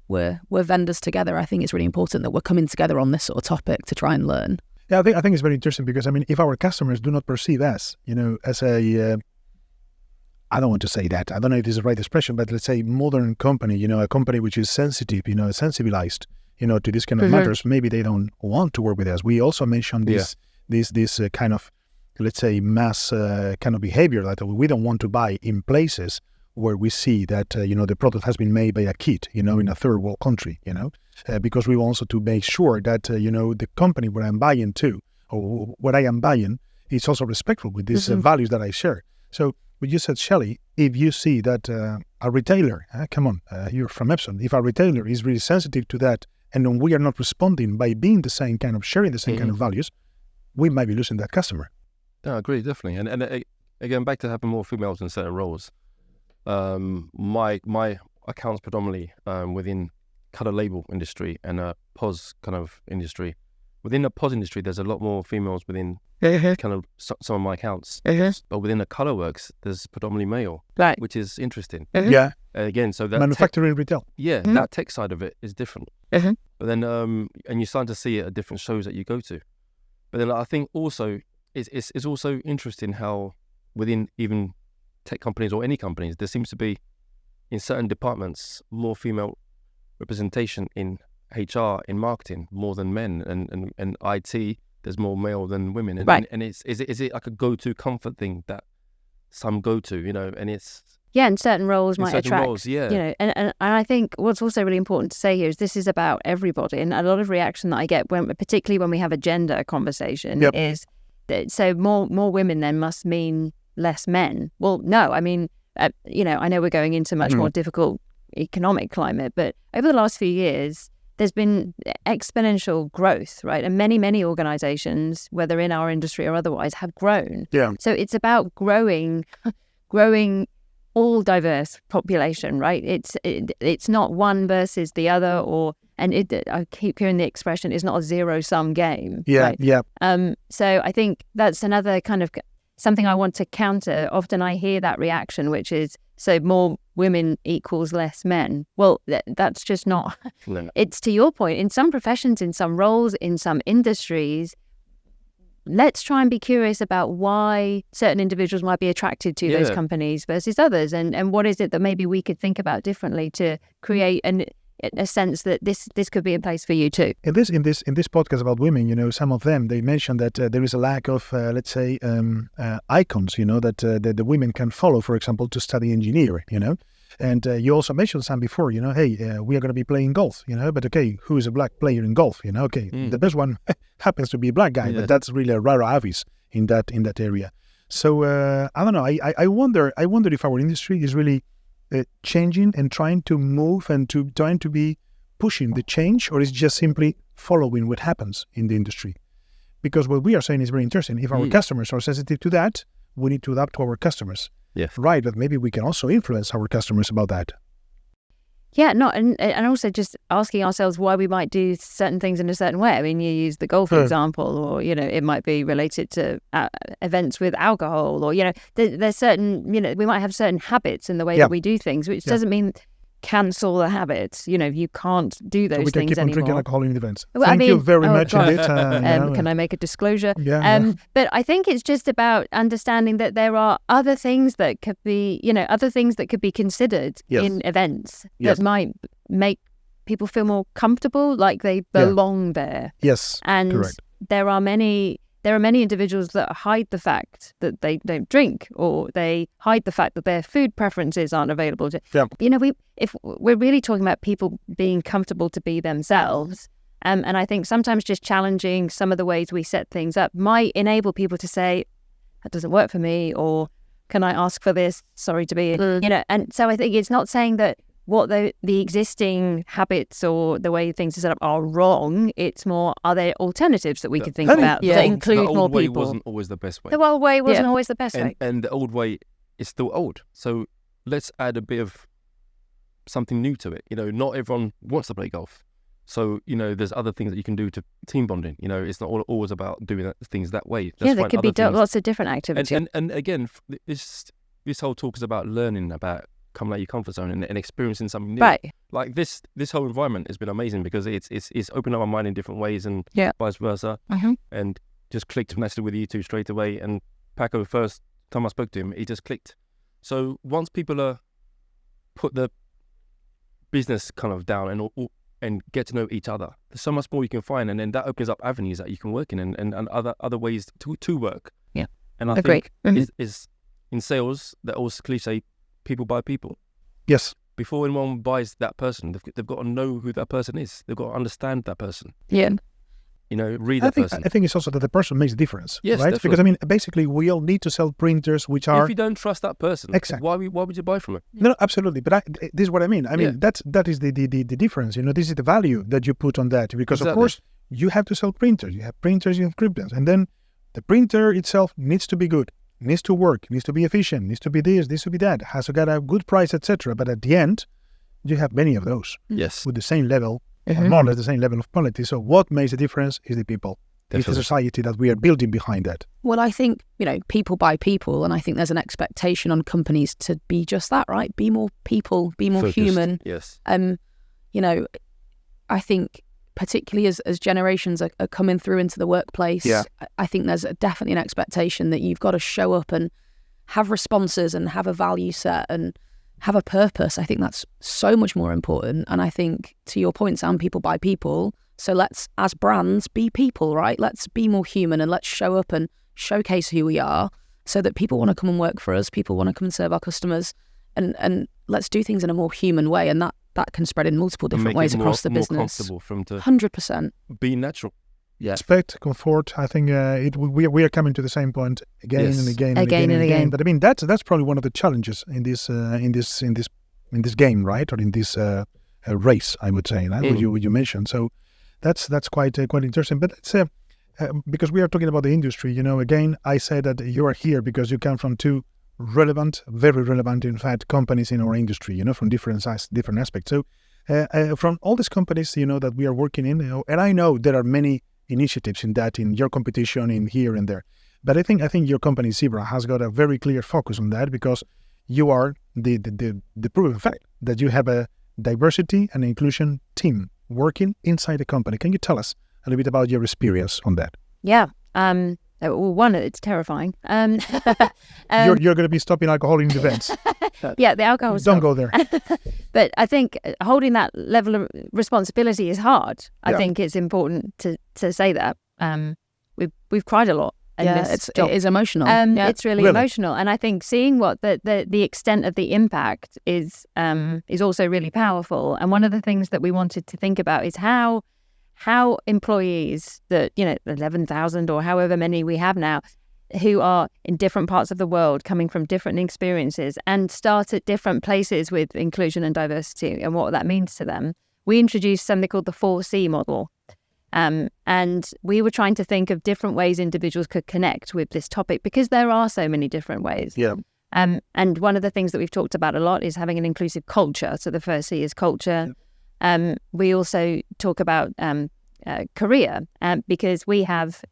Speaker 4: we're vendors together. I think it's really important that we're coming together on this sort of topic to try and learn.
Speaker 1: Yeah, I think it's very interesting, because I mean, if our customers do not perceive us, as a, I don't want to say that, I don't know if this is the right expression, but let's say modern company, a company which is sensitive, sensibilized, to this kind of matters, maybe they don't want to work with us. We also mentioned this kind of, let's say, mass kind of behavior that we don't want to buy in places where we see that, the product has been made by a kid, in a third world country, because we want also to make sure that, the company where I'm buying to, or what I am buying, it's also respectful with these values that I share. So what you said, Shelley, if you see that a retailer, you're from Epson, if a retailer is really sensitive to that, and then we are not responding by being the same kind of, sharing the same kind of values, we might be losing that customer.
Speaker 3: I agree, definitely. And again, back to having more females in certain roles. My accounts predominantly within color label industry and POS kind of industry. Within the POS industry, there's a lot more females within kind of some of my accounts. But within the color works, there's predominantly male,
Speaker 2: right,
Speaker 3: which is interesting.
Speaker 1: Yeah.
Speaker 3: Again, so that
Speaker 1: manufacturing retail.
Speaker 3: Yeah, that tech side of it is different. But then, and you're starting to see it at different shows that you go to. But then I think also it's also interesting how within even tech companies or any companies, there seems to be in certain departments more female representation in HR, in marketing, more than men, and IT, there's more male than women. And,
Speaker 2: right.
Speaker 3: And is it like a go-to comfort thing that some go to, and it's...
Speaker 2: Yeah, and certain roles might attract,
Speaker 3: roles, yeah.
Speaker 2: And I think what's also really important to say here is this is about everybody. And a lot of reaction that I get, particularly when we have a gender conversation, is that so more women then must mean less men. Well, no, I mean, I know we're going into much more difficult economic climate, but over the last few years, there's been exponential growth, right? And many organizations, whether in our industry or otherwise, have grown. Yeah. So it's about growing all diverse population, right? It's not one versus the other, I keep hearing the expression, it's not a zero-sum game.
Speaker 1: Yeah,
Speaker 2: right?
Speaker 1: yeah.
Speaker 2: So I think that's another kind of something I want to counter. Often I hear that reaction, which is, so more women equals less men. Well, that's just not. No. It's to your point, in some professions, in some roles, in some industries, let's try and be curious about why certain individuals might be attracted to those companies versus others. And what is it that maybe we could think about differently to create a sense that this could be in place for you too.
Speaker 1: In this podcast about women, some of them, they mentioned that there is a lack of, let's say, icons, that the women can follow, for example, to study engineering, And you also mentioned some before, hey, we are going to be playing golf, but okay, who is a black player in golf, Okay, the best one happens to be a black guy, but that's really a rara avis in that area. So I don't know. I wonder if our industry is really changing and trying to move and trying to be pushing the change, or is just simply following what happens in the industry? Because what we are saying is very interesting. If our customers are sensitive to that, we need to adapt to our customers.
Speaker 3: Yes.
Speaker 1: Right, but maybe we can also influence our customers about that.
Speaker 2: Yeah, and also just asking ourselves why we might do certain things in a certain way. I mean, you use the golf example, or, it might be related to events with alcohol, or, there's certain, we might have certain habits in the way that we do things, which doesn't mean cancel the habits. You can't do those things anymore. We can keep on drinking
Speaker 1: alcohol in events. Thank you very much.
Speaker 2: Can I make a disclosure?
Speaker 1: Yeah.
Speaker 2: But I think it's just about understanding that there are other things that could be, considered in events that might make people feel more comfortable, like they belong there.
Speaker 1: Yes,
Speaker 2: and
Speaker 1: correct.
Speaker 2: There are many individuals that hide the fact that they don't drink, or they hide the fact that their food preferences aren't available. If we're really talking about people being comfortable to be themselves, and I think sometimes just challenging some of the ways we set things up might enable people to say, that doesn't work for me, or can I ask for this? Sorry to be, and so I think it's not saying that what the existing habits or the way things are set up are wrong. It's more, are there alternatives that we could think about that include more people?
Speaker 3: The old way wasn't always the best way.
Speaker 2: The old way wasn't always the best way.
Speaker 3: And the old way is still old. So let's add a bit of something new to it. Not everyone wants to play golf. So, there's other things that you can do to team bonding. It's not always about doing things that way.
Speaker 2: There could be lots of different activities.
Speaker 3: And again, this whole talk is about learning, about coming out of your comfort zone and experiencing something new.
Speaker 2: Right.
Speaker 3: Like this whole environment has been amazing because it's opened up my mind in different ways, and vice versa. And just clicked naturally with you two straight away. And Paco, first time I spoke to him, he just clicked. So once people put the business kind of down and get to know each other, there's so much more you can find, and then that opens up avenues that you can work in and other ways to work.
Speaker 2: Yeah.
Speaker 3: And I think is in sales, that also cliche, people buy people.
Speaker 1: Yes.
Speaker 3: Before anyone buys that person, they've got to know who that person is. They've got to understand that person.
Speaker 4: Yeah.
Speaker 3: read that person.
Speaker 1: I think it's also that the person makes a difference,
Speaker 3: Yes,
Speaker 1: right?
Speaker 3: definitely.
Speaker 1: Because basically we all need to sell printers which are...
Speaker 3: If you don't trust that person,
Speaker 1: Exactly.
Speaker 3: why would you buy from it?
Speaker 1: No, absolutely. But this is what I mean. That is the difference. This is the value that you put on that. Because of course you have to sell printers. You have printers, you have printers, and then the printer itself needs to be good, needs to work, needs to be efficient, needs to be this, needs to be that, has to get a good price, etc. But at the end, you have many of those.
Speaker 3: Yes.
Speaker 1: With the same level, or more or less the same level of quality. So what makes a difference is the people.
Speaker 3: Definitely.
Speaker 1: It's the society that we are building behind that.
Speaker 4: Well, I think, people by people, and I think there's an expectation on companies to be just that, right? Be more people, be more
Speaker 3: Focused.
Speaker 4: human.
Speaker 3: Yes.
Speaker 4: I think particularly as generations are coming through into the workplace, I think there's definitely an expectation that you've got to show up and have responses and have a value set and have a purpose. I think that's so much more important. And I think, to your point, Sam, people by people. So let's, as brands, be people, right? Let's be more human and let's show up and showcase who we are so that people want to come and work for us. People want to come and serve our customers, and let's do things in a more human way. And that can spread in multiple different ways across the business.
Speaker 3: More comfortable from
Speaker 4: 100%.
Speaker 3: Be natural. Yeah.
Speaker 1: Respect, comfort. I think we are coming to the same point again and again and again. But that's probably one of the challenges in this game, right? Or in this race, I would say. Right? What you mentioned. So that's quite interesting. But it's because we are talking about the industry. Again, I say that you are here because you come from two very relevant, in fact, companies in our industry. From different aspects. So from all these companies, that we are working in, and I know there are many initiatives in your competition in here and there, but I think your company Zebra has got a very clear focus on that, because you are the proven fact that you have a diversity and inclusion team working inside the company. Can you tell us a little bit about your experience on that?
Speaker 2: Yeah. Well, one, it's terrifying.
Speaker 1: You're going to be stopping alcohol in events.
Speaker 2: Yeah, the alcohol.
Speaker 1: Don't go there.
Speaker 2: But I think holding that level of responsibility is hard. I think it's important to say that. We've cried a lot.
Speaker 4: It is emotional.
Speaker 2: It's really emotional, and I think seeing what the extent of the impact is also really powerful. And one of the things that we wanted to think about is how employees that 11,000 or however many we have now, who are in different parts of the world, coming from different experiences, and start at different places with inclusion and diversity and what that means to them. We introduced something called the 4C model. And we were trying to think of different ways individuals could connect with this topic, because there are so many different ways.
Speaker 1: Yeah.
Speaker 2: And one of the things that we've talked about a lot is having an inclusive culture. So the first C is culture. We also talk about career, because we have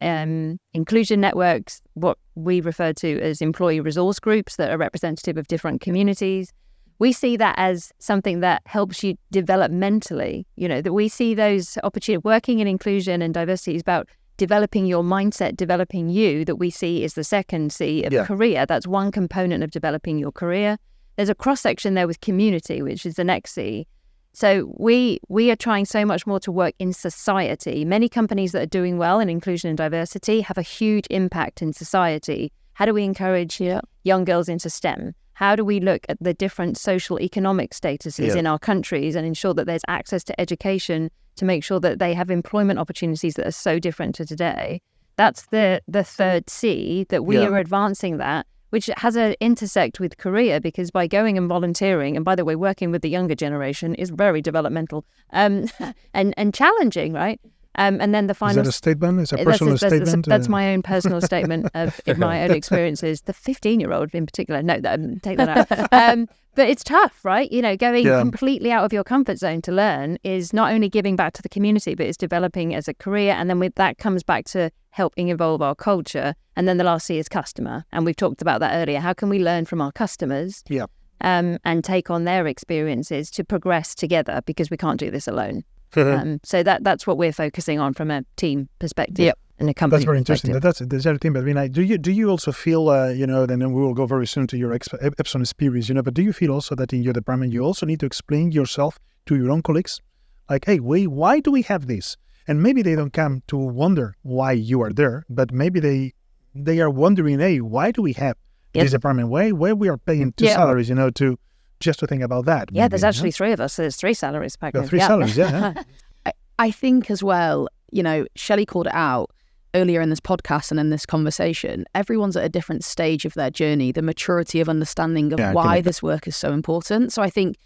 Speaker 2: inclusion networks, what we refer to as employee resource groups, that are representative of different communities. We see that as something that helps you develop mentally, that we see those opportunities. Working in inclusion and diversity is about developing your mindset, developing you, that we see is the second C of career. That's one component of developing your career. There's a cross-section there with community, which is the next C. So we are trying so much more to work in society. Many companies that are doing well in inclusion and diversity have a huge impact in society. How do we encourage young girls into STEM? How do we look at the different social economic statuses in our countries and ensure that there's access to education to make sure that they have employment opportunities that are so different to today? That's the third C, that we are advancing that, which has an intersect with career, because by going and volunteering, and by the way, working with the younger generation is very developmental and challenging, right? And then the final...
Speaker 1: Is that a statement? Is a personal statement?
Speaker 2: That's my own personal statement of my own experiences. The 15-year-old in particular. No, take that out. But it's tough, right? Going completely out of your comfort zone to learn is not only giving back to the community, but it's developing as a career. And then with that comes back to helping evolve our culture. And then the last C is customer. And we've talked about that earlier. How can we learn from our customers and take on their experiences to progress together? Because we can't do this alone. So that's what we're focusing on from a team perspective and a company.
Speaker 1: That's very interesting. That's the other thing. But do you also feel and then we will go very soon to your Epson experience. But do you feel also that in your department you also need to explain yourself to your own colleagues, like, hey, why do we have this? And maybe they don't come to wonder why you are there, but maybe they are wondering, hey, why do we have this department? Why we are paying two salaries? To just to think about that.
Speaker 2: Yeah, maybe, there's actually three of us. So there's three salaries, Paco.
Speaker 1: Three salaries,
Speaker 4: I think as well, Shelley called it out earlier in this podcast and in this conversation. Everyone's at a different stage of their journey, the maturity of understanding of why this work is so important. So I think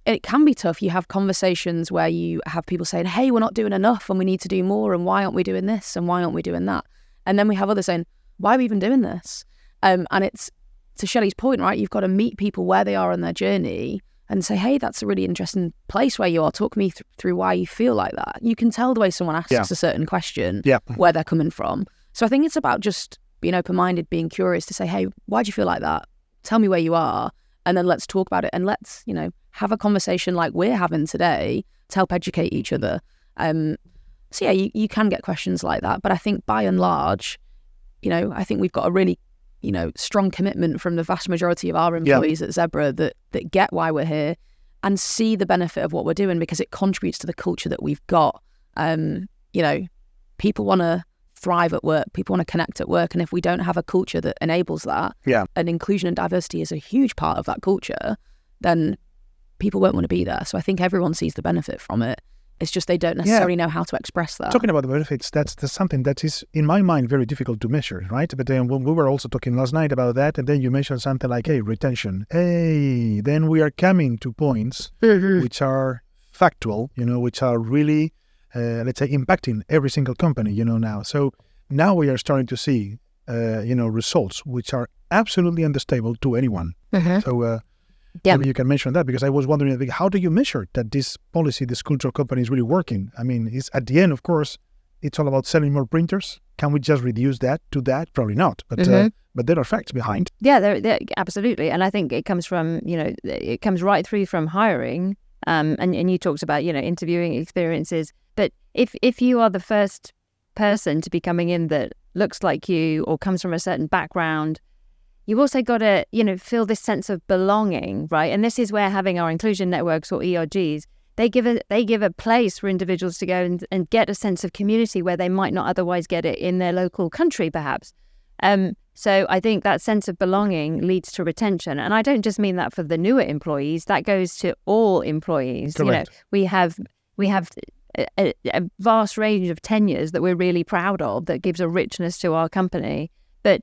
Speaker 4: it can be tough. You have conversations where you have people saying, hey, we're not doing enough and we need to do more, and why aren't we doing this and why aren't we doing that? And then we have others saying, why are we even doing this? And it's, to Shelley's point, right, you've got to meet people where they are on their journey and say, hey, that's a really interesting place where you are. Talk me through why you feel like that. You can tell the way someone asks a certain question where they're coming from. So I think it's about just being open-minded, being curious to say, hey, why do you feel like that? Tell me where you are, and then let's talk about it, and let's, have a conversation like we're having today to help educate each other. So yeah, you can get questions like that. But I think by and large, I think we've got a really, strong commitment from the vast majority of our employees at Zebra that get why we're here and see the benefit of what we're doing, because it contributes to the culture that we've got. People want to thrive at work. People want to connect at work. And if we don't have a culture that enables that, and inclusion and diversity is a huge part of that culture, then people won't want to be there. So I think everyone sees the benefit from it. It's just they don't necessarily know how to express that.
Speaker 1: Talking about the benefits, that's something that is, in my mind, very difficult to measure, right? But then when we were also talking last night about that, and then you mentioned something like, hey, retention. Hey, then we are coming to points which are factual, which are really, let's say, impacting every single company, now. So now we are starting to see, results which are absolutely unstable to anyone. So, maybe you can mention that, because I was wondering, how do you measure that this policy, this cultural company is really working? I mean, it's at the end, of course, it's all about selling more printers. Can we just reduce that to that? Probably not. But there are facts behind.
Speaker 2: Yeah, there absolutely. And I think it comes from, it comes right through from hiring. And you talked about, interviewing experiences. But if you are the first person to be coming in that looks like you or comes from a certain background, you've also got to, feel this sense of belonging, right? And this is where having our inclusion networks or ERGs, they give a place for individuals to go and get a sense of community where they might not otherwise get it in their local country, perhaps. So I think that sense of belonging leads to retention. And I don't just mean that for the newer employees, that goes to all employees.
Speaker 1: Correct.
Speaker 2: We have a vast range of tenures that we're really proud of, that gives a richness to our company. But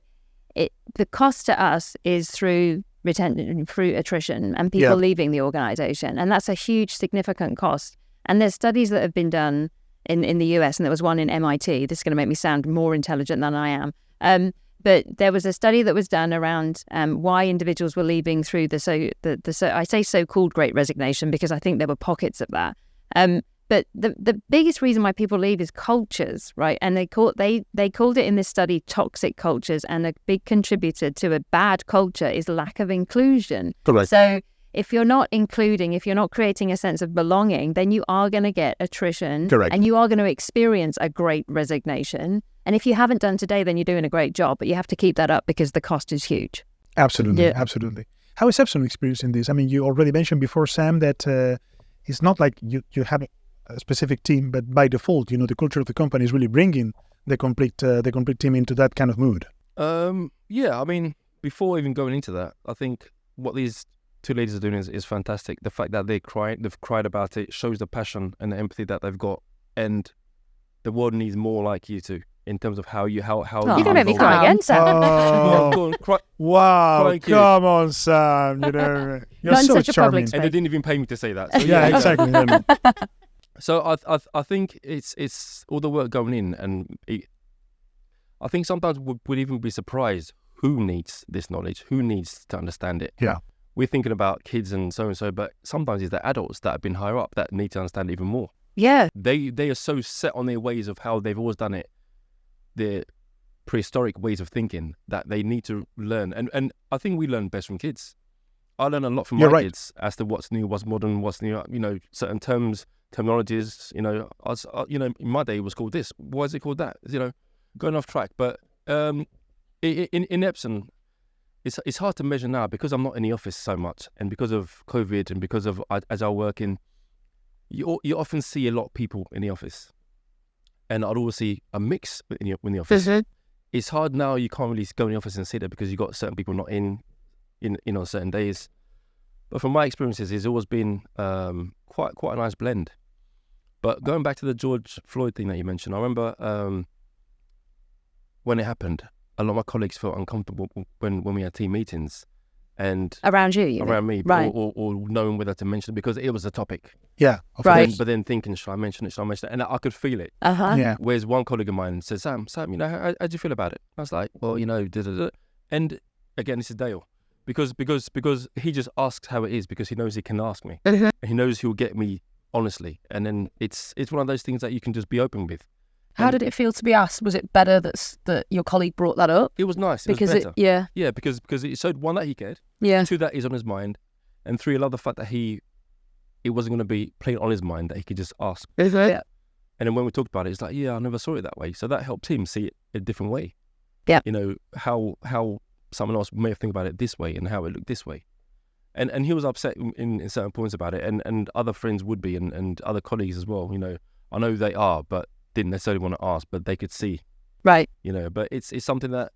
Speaker 2: the cost to us is through retention, through attrition and people leaving the organization. And that's a huge, significant cost. And there's studies that have been done in the US, and there was one in MIT. This is going to make me sound more intelligent than I am. But there was a study that was done around why individuals were leaving through I say so-called Great Resignation, because I think there were pockets of that. But the biggest reason why people leave is cultures, right? And they called it in this study toxic cultures, and a big contributor to a bad culture is lack of inclusion.
Speaker 1: Correct.
Speaker 2: So if you're not including, if you're not creating a sense of belonging, then you are going to get attrition.
Speaker 1: Correct.
Speaker 2: And you are going to experience a great resignation. And if you haven't done today, then you're doing a great job, but you have to keep that up because the cost is huge.
Speaker 1: Absolutely, absolutely. How is Epson experiencing this? I mean, you already mentioned before, Sam, that it's not like you have a specific team, but by default, the culture of the company is really bringing the complete team into that kind of mood.
Speaker 3: I mean, before even going into that, I think what these two ladies are doing is fantastic. The fact that they've cried about it shows the passion and the empathy that they've got, and the world needs more like you two in terms of how
Speaker 2: you're gonna make me cry again, Sam.
Speaker 1: Wow, come on, Sam. You're
Speaker 2: not
Speaker 1: so
Speaker 2: in such a
Speaker 1: charming.
Speaker 2: public
Speaker 3: And they didn't even pay me to say that. So,
Speaker 1: exactly.
Speaker 3: So I think it's all the work going in, and I think sometimes we'd even be surprised who needs this knowledge, who needs to understand it.
Speaker 1: Yeah.
Speaker 3: We're thinking about kids and so, but sometimes it's the adults that have been higher up that need to understand it even more.
Speaker 2: Yeah.
Speaker 3: They are so set on their ways of how they've always done it, their prehistoric ways of thinking, that they need to learn. And I think we learn best from kids. I learn a lot from my kids as to what's new, what's modern, what's new, certain terminologies, in my day it was called this. Why is it called that? Going off track. But in Epson, it's hard to measure now because I'm not in the office so much, and because of COVID, and because of as I work in, you often see a lot of people in the office, and I'd always see a mix in the office.
Speaker 2: Mm-hmm.
Speaker 3: It's hard now. You can't really go in the office and sit there because you've got certain people not in on certain days. But from my experiences, it's always been quite a nice blend. But going back to the George Floyd thing that you mentioned, I remember when it happened, a lot of my colleagues felt uncomfortable when we had team meetings. And
Speaker 2: around you
Speaker 3: around me,
Speaker 2: right?
Speaker 3: Or knowing whether to mention it because it was a topic.
Speaker 1: Yeah,
Speaker 2: right.
Speaker 3: But then thinking, should I mention it? And I could feel it.
Speaker 2: Yeah.
Speaker 3: Whereas one colleague of mine said, Sam, how do you feel about it? I was like, well, and again, this is Dale, because he just asks how it is because he knows he can ask me, and he knows he'll get me honestly, and then it's one of those things that you can just be open with.
Speaker 4: How did it feel to be asked? Was it better that your colleague brought that up?
Speaker 3: It was nice.
Speaker 4: Because
Speaker 3: it was better.
Speaker 4: Yeah,
Speaker 3: because it showed one that he cared.
Speaker 4: Yeah.
Speaker 3: 2 that is on his mind, and 3 I love the fact that it wasn't going to be plain on his mind that he could just ask.
Speaker 4: Yeah.
Speaker 3: And then when we talked about it, it's like, I never saw it that way. So that helped him see it a different way.
Speaker 4: Yeah.
Speaker 3: How someone else may have think about it this way and how it looked this way. And he was upset in certain points about it, and other friends would be, and other colleagues as well. I know they are, but didn't necessarily want to ask, but they could see.
Speaker 4: Right.
Speaker 3: But it's something that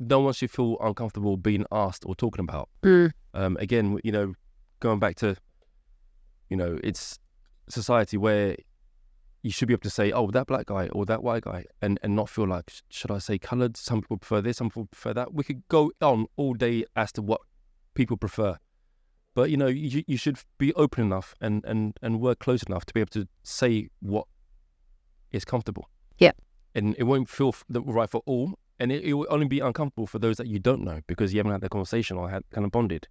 Speaker 3: no one should feel uncomfortable being asked or talking about. Again, going back to, it's society where you should be able to say, oh, that black guy or that white guy, and not feel like, should I say coloured? Some people prefer this, some people prefer that. We could go on all day as to what people prefer. But, you should be open enough and work close enough to be able to say what is comfortable.
Speaker 4: Yeah.
Speaker 3: And it won't feel right for all. And it will only be uncomfortable for those that you don't know because you haven't had that conversation or had kind of bonded.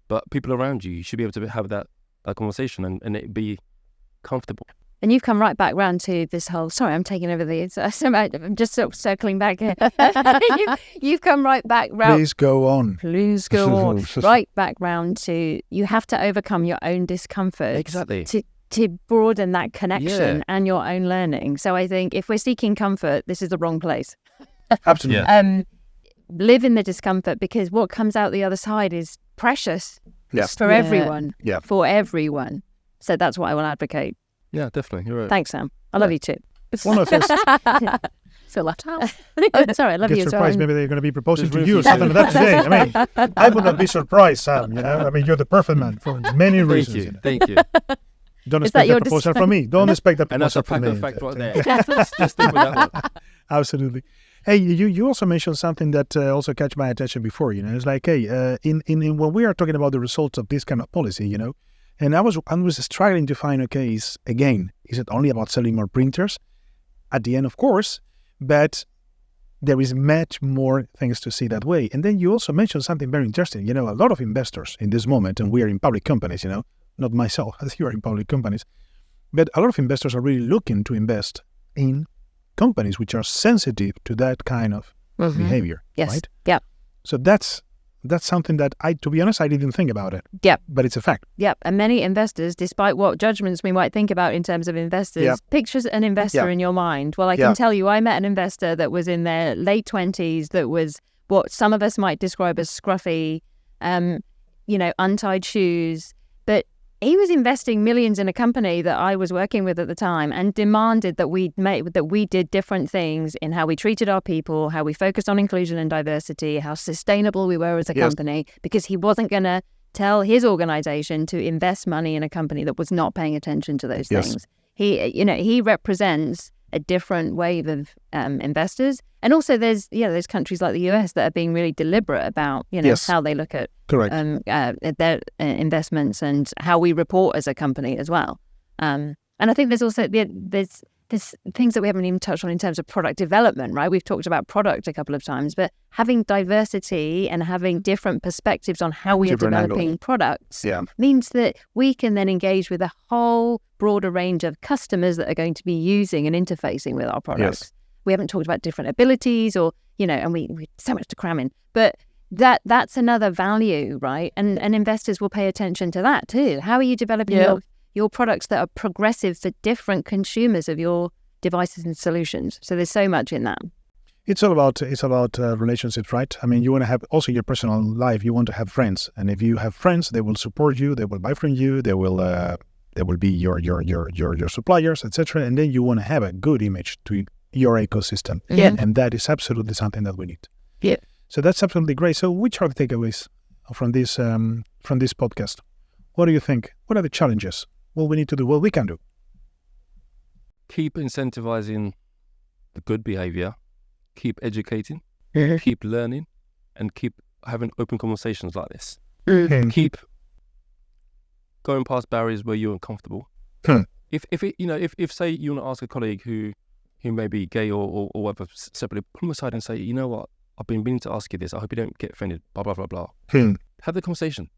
Speaker 3: But people around you should be able to have that conversation and it be comfortable.
Speaker 2: And you've come right back round to this whole... Sorry, I'm taking over the... I'm just sort of circling back here. You've come right back round...
Speaker 1: Please go on.
Speaker 2: Please go on. Right back round to... You have to overcome your own discomfort.
Speaker 3: Exactly.
Speaker 2: To broaden that connection and your own learning. So I think if we're seeking comfort, this is the wrong place.
Speaker 1: Absolutely.
Speaker 3: Yeah.
Speaker 2: Live in the discomfort because what comes out the other side is precious for everyone.
Speaker 1: Yeah.
Speaker 2: For everyone. So that's what I will advocate.
Speaker 3: Yeah, definitely. You're right.
Speaker 2: Thanks, Sam. I love you too.
Speaker 1: One of us
Speaker 4: Feel left out.
Speaker 2: Sorry, I love you as well.
Speaker 1: surprised. Maybe they're going to be proposing to you or something like that today. I mean, I would not be surprised, Sam. I mean, you're the perfect man for many reasons.
Speaker 3: Thank you.
Speaker 1: Don't expect that proposal from me. Don't expect that
Speaker 3: And that's
Speaker 1: proposal
Speaker 3: a
Speaker 1: from me.
Speaker 3: fact right there. Just stick with that one.
Speaker 1: Absolutely. Hey, you also mentioned something that also catch my attention before. It's like, hey, in when we are talking about the results of this kind of policy, and I was struggling to find, okay, is it only about selling more printers? At the end, of course, but there is much more things to see that way. And then you also mentioned something very interesting. A lot of investors in this moment, and we are in public companies, not myself, as you are in public companies, but a lot of investors are really looking to invest in companies which are sensitive to that kind of behavior.
Speaker 2: Yes.
Speaker 1: Right?
Speaker 2: Yeah.
Speaker 1: So that's something that to be honest, I didn't think about it.
Speaker 2: Yeah.
Speaker 1: But it's a fact.
Speaker 2: Yeah. And many investors, despite what judgments we might think about in terms of investors, pictures an investor in your mind. Well, I can tell you, I met an investor that was in their late 20s that was what some of us might describe as scruffy, untied shoes. But he was investing millions in a company that I was working with at the time and demanded that we did different things in how we treated our people, how we focused on inclusion and diversity, how sustainable we were as a company, because he wasn't going to tell his organization to invest money in a company that was not paying attention to those things. He represents a different wave of investors. And also there's countries like the US that are being really deliberate about, how they look at their investments and how we report as a company as well. And I think there's also, there's things that we haven't even touched on in terms of product development, right? We've talked about product a couple of times, but having diversity and having different perspectives on how we are developing products means that we can then engage with a whole broader range of customers that are going to be using and interfacing with our products. Yes. We haven't talked about different abilities or, and we so much to cram in, but that's another value, right? And investors will pay attention to that too. How are you developing your products that are progressive for different consumers of your devices and solutions? So there's so much in that.
Speaker 1: It's all about relationships, right? I mean, you want to have also your personal life. You want to have friends, and if you have friends, they will support you. They will buy from you. They will be your suppliers, etc. And then you want to have a good image to your ecosystem.
Speaker 2: Yeah.
Speaker 1: And that is absolutely something that we need.
Speaker 2: Yeah.
Speaker 1: So that's absolutely great. So which are the takeaways from this podcast? What do you think? What are the challenges? What we need to do? What we can do?
Speaker 3: keep incentivizing the good behavior, keep educating, keep learning, and keep having open conversations like this. Keep going past barriers where you're uncomfortable. If say you want to ask a colleague who may be gay or whatever separately, pull them aside and say, you know what, I've been meaning to ask you this. I hope you don't get offended. Blah blah blah blah. Have the conversation,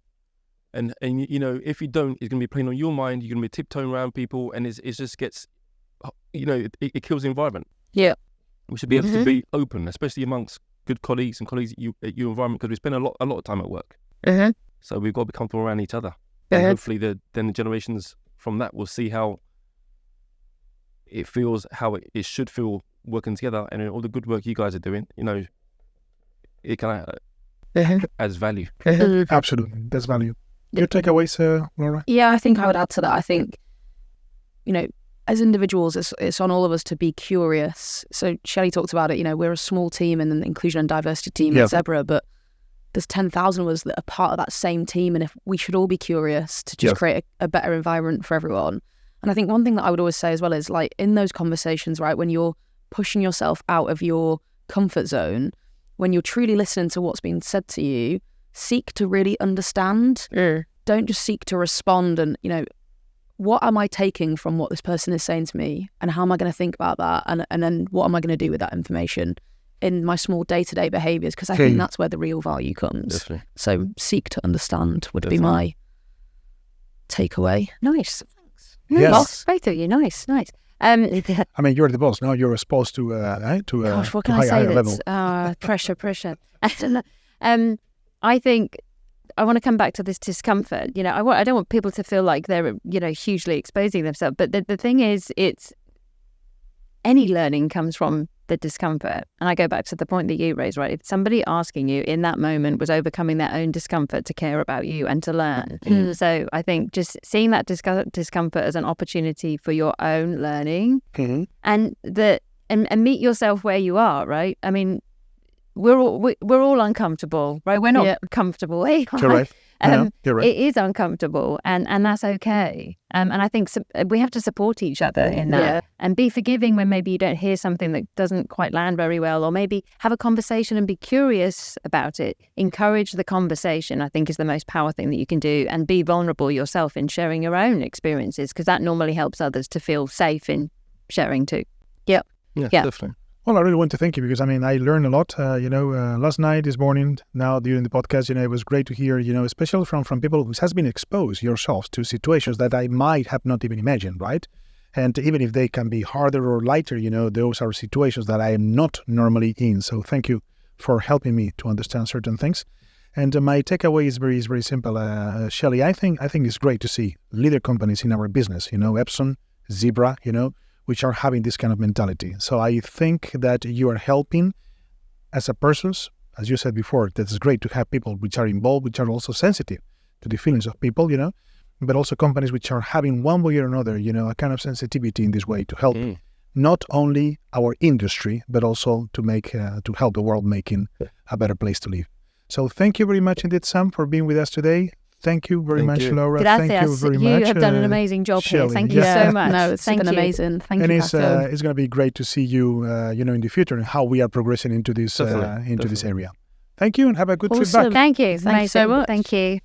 Speaker 3: and if you don't, it's going to be playing on your mind. You're going to be tiptoeing around people, and it just gets, it kills the environment.
Speaker 4: Yeah,
Speaker 3: we should be able to be open, especially amongst good colleagues and colleagues at your environment, because we spend a lot of time at work. So we've got to be comfortable around each other. And hopefully, then the generations from that will see how it feels, how it should feel working together, and all the good work you guys are doing. It can adds value.
Speaker 1: Absolutely, that's value. Your takeaways, Laura?
Speaker 4: Yeah, I think I would add to that. I think, as individuals, it's on all of us to be curious. So Shelley talked about it. We're a small team and an inclusion and diversity team at Zebra, but there's 10,000 of us that are part of that same team, and if we should all be curious to just create a better environment for everyone. And I think one thing that I would always say as well is, like, in those conversations, right, when you're pushing yourself out of your comfort zone, when you're truly listening to what's being said to you, seek to really understand. Don't just seek to respond and, what am I taking from what this person is saying to me, and how am I going to think about that, and then what am I going to do with that information in my small day-to-day behaviours, because I think that's where the real value comes.
Speaker 3: Definitely.
Speaker 4: So seek to understand would be my takeaway.
Speaker 2: Nice. Thanks.
Speaker 1: Yes.
Speaker 2: Both of you. Nice.
Speaker 1: I mean, you're the boss. Now you're exposed to
Speaker 2: Gosh, what
Speaker 1: to
Speaker 2: can I say
Speaker 1: higher level.
Speaker 2: Pressure. I think I want to come back to this discomfort. I don't want people to feel like they're, hugely exposing themselves. But the thing is, any learning comes from the discomfort. And I go back to the point that you raised, right? If somebody asking you in that moment was overcoming their own discomfort to care about you and to learn. So I think just seeing that discomfort as an opportunity for your own learning and meet yourself where you are, right? I mean, we're all uncomfortable, right? We're not comfortable. Hey,
Speaker 1: You're right. You're right.
Speaker 2: It is uncomfortable, and that's okay. And I think we have to support each other in that, and be forgiving when maybe you don't hear something that doesn't quite land very well, or maybe have a conversation and be curious about it. Encourage the conversation, I think, is the most powerful thing that you can do, and be vulnerable yourself in sharing your own experiences, because that normally helps others to feel safe in sharing too.
Speaker 3: Yeah, definitely.
Speaker 1: Well, I really want to thank you, because I learned a lot, last night, this morning, now during the podcast, it was great to hear, especially from people who has been exposed yourselves to situations that I might have not even imagined, right? And even if they can be harder or lighter, those are situations that I am not normally in. So thank you for helping me to understand certain things. And my takeaway is very, very simple. Shelley, I think it's great to see leader companies in our business, Epson, Zebra, which are having this kind of mentality. So I think that you are helping as a person, as you said before, that's great to have people which are involved, which are also sensitive to the feelings of people, but also companies which are having one way or another, a kind of sensitivity in this way to help not only our industry, but also to help the world making a better place to live. So thank you very much indeed, Sam, for being with us today. Thank you very much, Laura.
Speaker 2: Gracias.
Speaker 1: Thank you very much.
Speaker 2: You have done an amazing job
Speaker 1: Shelley.
Speaker 2: here. Thank you so much.
Speaker 4: No, it's been amazing. Thank you,
Speaker 1: Paco. And it's going to be great to see you, in the future, and how we are progressing into this area. Thank you, and have a good feedback.
Speaker 2: Thank you.
Speaker 4: Thank you so much.
Speaker 2: Thank you.